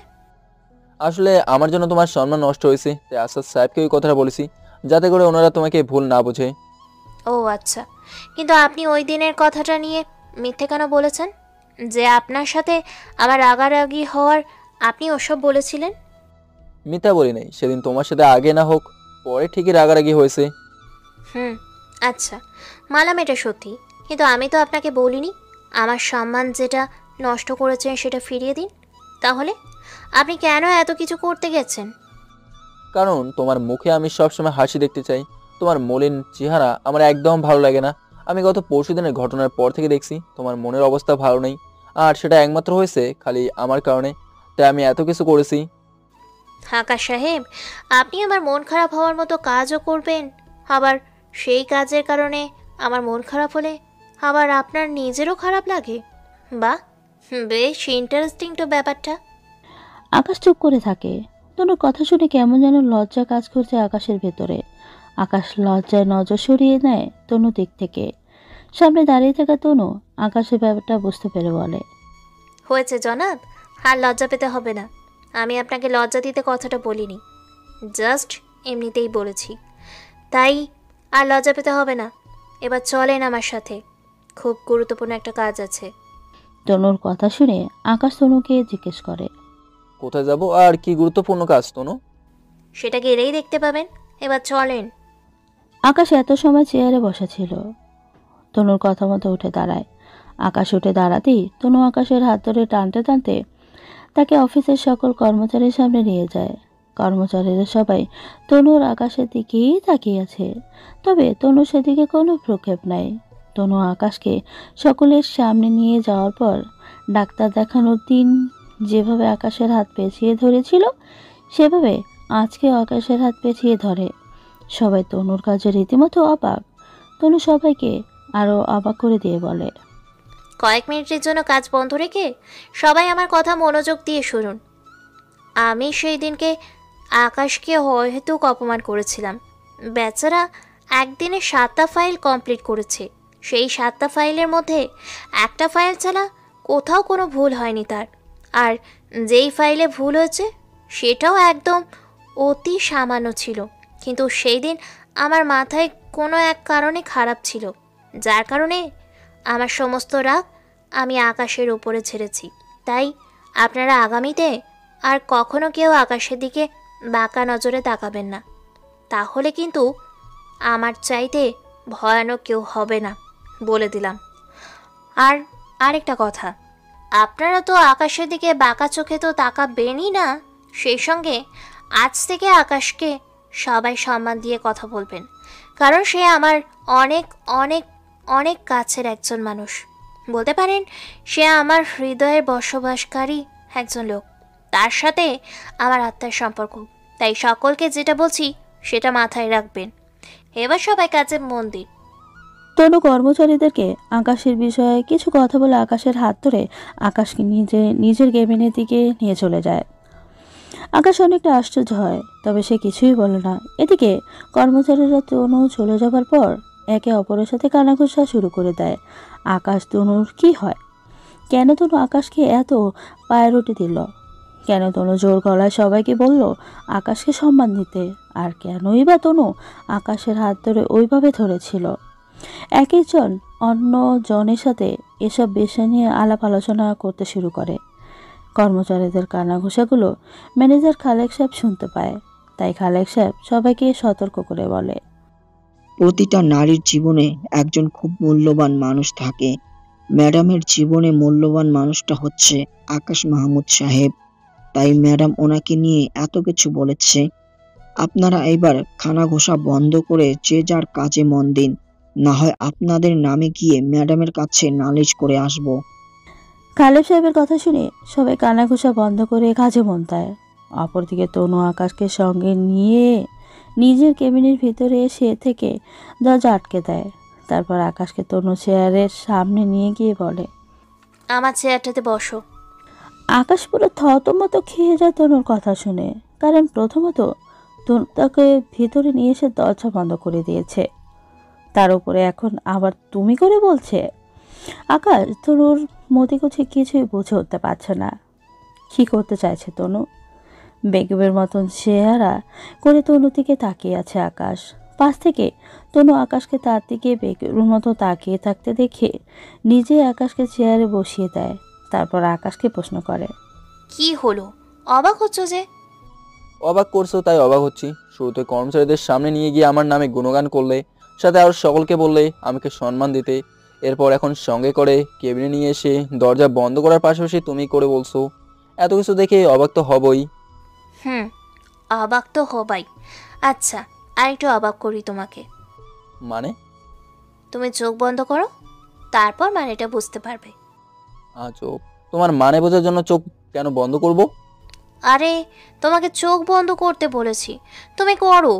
আসলে আমার জন্য তোমার সম্মান নষ্ট হয়েছে, তাই আসাদ সাহেবকে ওই কথাটা বলেছি, যাতে করে ওনারা তোমাকে ভুল না বোঝে। ও আচ্ছা, কিন্তু আপনি ওই দিনের কথাটা নিয়ে মিথ্যে কেন বলেছেন যে আপনার সাথে আমার রাগারাগি হওয়ার আপনি ওসব বলেছিলেন? মিথ্যা বলি নাই, সেদিন তোমার সাথে আগে না হোক পরে ঠিকই রাগারাগি হয়েছে। আচ্ছা মালাম, এটা সত্যি, কিন্তু আমি তো আপনাকে বলিনি আমার সম্মান যেটা নষ্ট করেছেন সেটা ফিরিয়ে দিন। তাহলে আপনি কেন এত কিছু করতে গেছেন? কারণ তোমার মুখে আমি সবসময় হাসি দেখতে চাই। তোমার মলিন চেহারা আমার একদম ভালো লাগে না। আমি গত পরশুদিনের ঘটনার পর থেকে দেখছি তোমার মনের অবস্থা ভালো নেই, আর সেটা একমাত্র হয়েছে খালি আমার কারণে, তাই আমি এত কিছু করেছি। আকাশ সাহেব, আপনি আমার মন খারাপ হওয়ার মতো কাজও করবেন, আবার সেই কাজের কারণে আমার মন খারাপ হলে আবার আপনার নিজেরও খারাপ লাগে? বাহ, বেশ ইন্টারেস্টিং তো ব্যাপারটা। আকাশ চুপ করে থাকে। তনুর কথা শুনে কেমন যেন লজ্জা কাজ করছে আকাশের ভেতরে। আকাশ লজ্জায় নজর সরিয়ে নেয় তনুর দিক থেকে। সামনে দাঁড়িয়ে থাকা তনু আকাশের ব্যাপারটা বুঝতে পেরে বলে, হয়েছে জনাব, আর লজ্জা পেতে হবে না। আমি আপনাকে লজ্জা দিতে কথাটা বলিনি, জাস্ট এমনিতেই বলেছি, তাই আর লজ্জা পেতে হবে না। এবার চলেন আমার সাথে, খুব গুরুত্বপূর্ণ একটা কাজ আছে। তনুর কথা শুনে আকাশ তনুকে জিজ্ঞেস করে, কোথায় যাব আর কি গুরুত্বপূর্ণ কাজ তনু? সেটা গেলেই দেখতে পাবেন, এবার চলেন। আকাশ এত সময় চেয়ারে বসা ছিল। তনুর কথা মতো উঠে দাঁড়ায়। আকাশ উঠে দাঁড়াতেই তনু আকাশের হাত ধরে টানতে টানতে তাকে অফিসের সকল কর্মচারীর সামনে নিয়ে যায়। কর্মচারীরা সবাই তনুর আকাশের দিকেই তাকিয়ে আছে, তবে তনু সেদিকে কোনো প্রক্ষেপ নাই। তনু আকাশকে সকলের সামনে নিয়ে যাওয়ার পর ডাক্তার দেখানোর দিন যেভাবে আকাশের হাত পেঁচিয়ে ধরেছিল সেভাবে আজকে আকাশের হাত পেঁচিয়ে ধরে। সবাই তনুর কাজে রীতিমতো অবাক। তনু সবাইকে আরও অবাক করে দিয়ে বলে, কয়েক মিনিটের জন্য কাজ বন্ধ রেখে সবাই আমার কথা মনোযোগ দিয়ে শুনুন। আমি সেই দিনকে আকাশকে হয়তো অপমান করেছিলাম। বেচারা একদিনে 7টা ফাইল কমপ্লিট করেছে। সেই 7টা ফাইলের মধ্যে একটা ফাইল ছাড়া কোথাও কোনো ভুল হয়নি তার, আর যেই ফাইলে ভুল হয়েছে সেটাও একদম অতি সামান্য ছিল। কিন্তু সেই দিন আমার মাথায় কোনো এক কারণে খারাপ ছিল, যার কারণে আমার সমস্ত রাগ আমি আকাশের উপরে ছেড়েছি। তাই আপনারা আগামীতে আর কখনো কেউ আকাশের দিকে বাঁকা নজরে তাকাবেন না, তাহলে কিন্তু আমার চাইতে ভয়ানক কেউ হবে না, বলে দিলাম। আর আরেকটা কথা, আপনারা তো আকাশের দিকে বাঁকা চোখে তো তাকাবেনই না, সেই সঙ্গে আজ থেকে আকাশকে সবাই সম্মান দিয়ে কথা বলবেন, কারণ সে আমার অনেক অনেক অনেক কাছের একজন মানুষ। বলতে পারেন সে আমার হৃদয়ের বসবাসকারী একজন লোক, তার সাথে আমার আত্মার সম্পর্ক। তাই সকলকে যেটা বলছি সেটা মাথায় রাখবেন। এবার সবাই কাজে মন দিন। তনু কর্মচারীদেরকে আকাশের বিষয়ে কিছু কথা বলে আকাশের হাত ধরে আকাশকে নিজের কেবিনের দিকে নিয়ে চলে যায়। আকাশ অনেকটা আশ্চর্য হয়, তবে সে কিছুই বলে না। এদিকে কর্মচারীরা তনু চলে যাবার পর একে অপরের সাথে কানাঘুষা শুরু করে দেয়। আকাশ তনুর কি হয়? কেন তনু আকাশকে এত পায়রুটি দিল? কেন তনু জোর গলায় সবাইকে বলল আকাশকে সম্মান দিতে? আর কেনই বা তনু আকাশের হাত ধরে ওইভাবে ধরেছিল? এক একজন অন্য জনের সাথে এসব বিষয় নিয়ে আলাপ আলোচনা করতে শুরু করে। কর্মচারীদের কানাঘুষাগুলো ম্যানেজার খালেক সাহেব শুনতে পায়, তাই খালেক সাহেব সবাইকে সতর্ক করে বলে, প্রতিটা নারীর জীবনে একজন খুব মূল্যবান মানুষ থাকে। ম্যাডামের জীবনে মূল্যবান মানুষটা হচ্ছে আকাশ মাহমুদ সাহেব, তাই ম্যাডাম ওনাকে নিয়ে এত কিছু বলেছে। আপনারা এবার খানা ঘোষা বন্ধ করে যে যার কাজে মন দিন, না হয় আপনাদের নামে গিয়ে ম্যাডামের কাছে নালিশ করে আসব। খালেক সাহেবের কথা শুনে সবাই কানাঘুষা বন্ধ করে কাজে মন দেয়। অপরদিকে তনু আকাশকে সঙ্গে নিয়ে নিজের কেবিনের ভিতরে এসে থেকে দরজা আটকে দেয়। তারপর আকাশকে তনু চেয়ারের সামনে নিয়ে গিয়ে বলে, আমার চেয়ারটাতে বসো। আকাশ পুরো থতমত খেয়ে যায় তনুর কথা শুনে, কারণ প্রথমত তনু তাকে ভিতরে নিয়ে এসে দরজা বন্ধ করে দিয়েছে, তার উপরে এখন আবার তুমি করে বলছে। আকাশ তনুর মতিগতি কিছুই বুঝে উঠতে পারছে না। কি করতে চাইছে তনু? বেগমের মতন চেহারা করে তনুর দিকে তাকিয়ে আছে আকাশ। পাশ থেকে তনু আকাশকে তার দিকে বেগমের মতো তাকিয়ে থাকতে দেখে নিজে আকাশকে চেয়ারে বসিয়ে দেয়। তারপর আকাশকে প্রশ্ন করে, কি হলো, অবাক হচ্ছ যে? অবাক করছো তাই অবাক হচ্ছি। শুরুতে কর্মচারীদের সামনে নিয়ে গিয়ে আমার নামে গুণগান করলে, সাথে আর সকলকে বললে আমাকে সম্মান দিতে, এরপর এখন সঙ্গে করে কেবিনে নিয়ে এসে দরজা বন্ধ করার পাশাপাশি তুমি করে বলছো। এত কিছু দেখে অবাক তো হবই। অবাক তো হবাই। আচ্ছা, আর একটু অবাক করি তোমাকে। মানে? তুমি চোখ বন্ধ করো, তারপর মানেটা বুঝতে পারবে। চোখ? তোমার মানে বোঝার জন্য চোখ কেন বন্ধ করব? আরে তোমাকে চোখ বন্ধ করতে বলেছি, তুমি করো।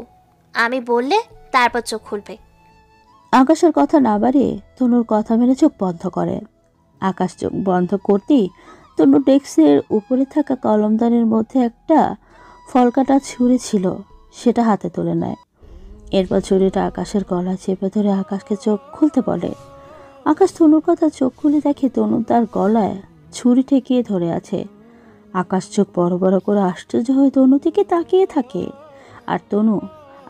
আমি বললে তারপর চোখ খুলবে। আকাশের কথা না বাড়িয়ে তনুর কথা মেনে চোখ বন্ধ করে। আকাশ চোখ বন্ধ করতেই তনু ডেস্কের উপরে থাকা কলমদানির মধ্যে একটা ফলকাটা ছুরি ছিল, সেটা হাতে তুলে নেয়। এরপর ছুরিটা আকাশের গলা চেপে ধরে আকাশকে চোখ খুলতে বলে। আকাশ তনুর কথা চোখ খুলে দেখে তনু তার গলায় ছুরি ঠেকিয়ে ধরে আছে। আকাশ চোখ বড় বড় করে আশ্চর্য হয়ে তনু দিকে তাকিয়ে থাকে, আর তনু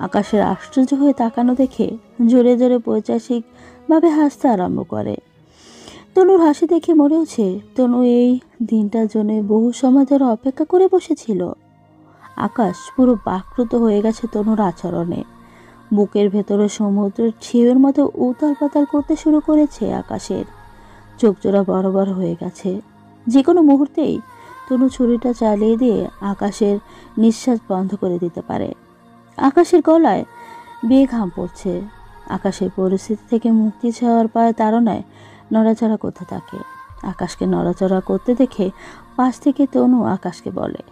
আকাশের আশ্চর্য হয়ে তাকানো দেখে জোরে জোরে পৈশাচিকভাবে হাসতে আরম্ভ করে। তনুর হাসি দেখে মনে হচ্ছে তনু এই দিনটার জন্য বহু সময় ধরে অপেক্ষা করে বসেছিল। আকাশ পুরো বাকরুদ্ধ হয়ে গেছে তনুর আচরণে। বুকের ভেতরে সমুদ্রের ঢেউয়ের মতো উতাল পাতাল করতে শুরু করেছে আকাশের। চোখ জোড়া বড় বড় হয়ে গেছে। যে কোনো মুহূর্তেই তনু ছুরিটা চালিয়ে দিয়ে আকাশের নিঃশ্বাস বন্ধ করে দিতে পারে। আকাশের গলায় বেয়ে ঘাম পড়ছে। আকাশের পরিস্থিতি থেকে মুক্তি চাওয়ার পায় তাড়নায় নড়াচড়া করতে থাকে। আকাশকে নড়াচড়া করতে দেখে পাশ থেকে তনু আকাশকে বলে,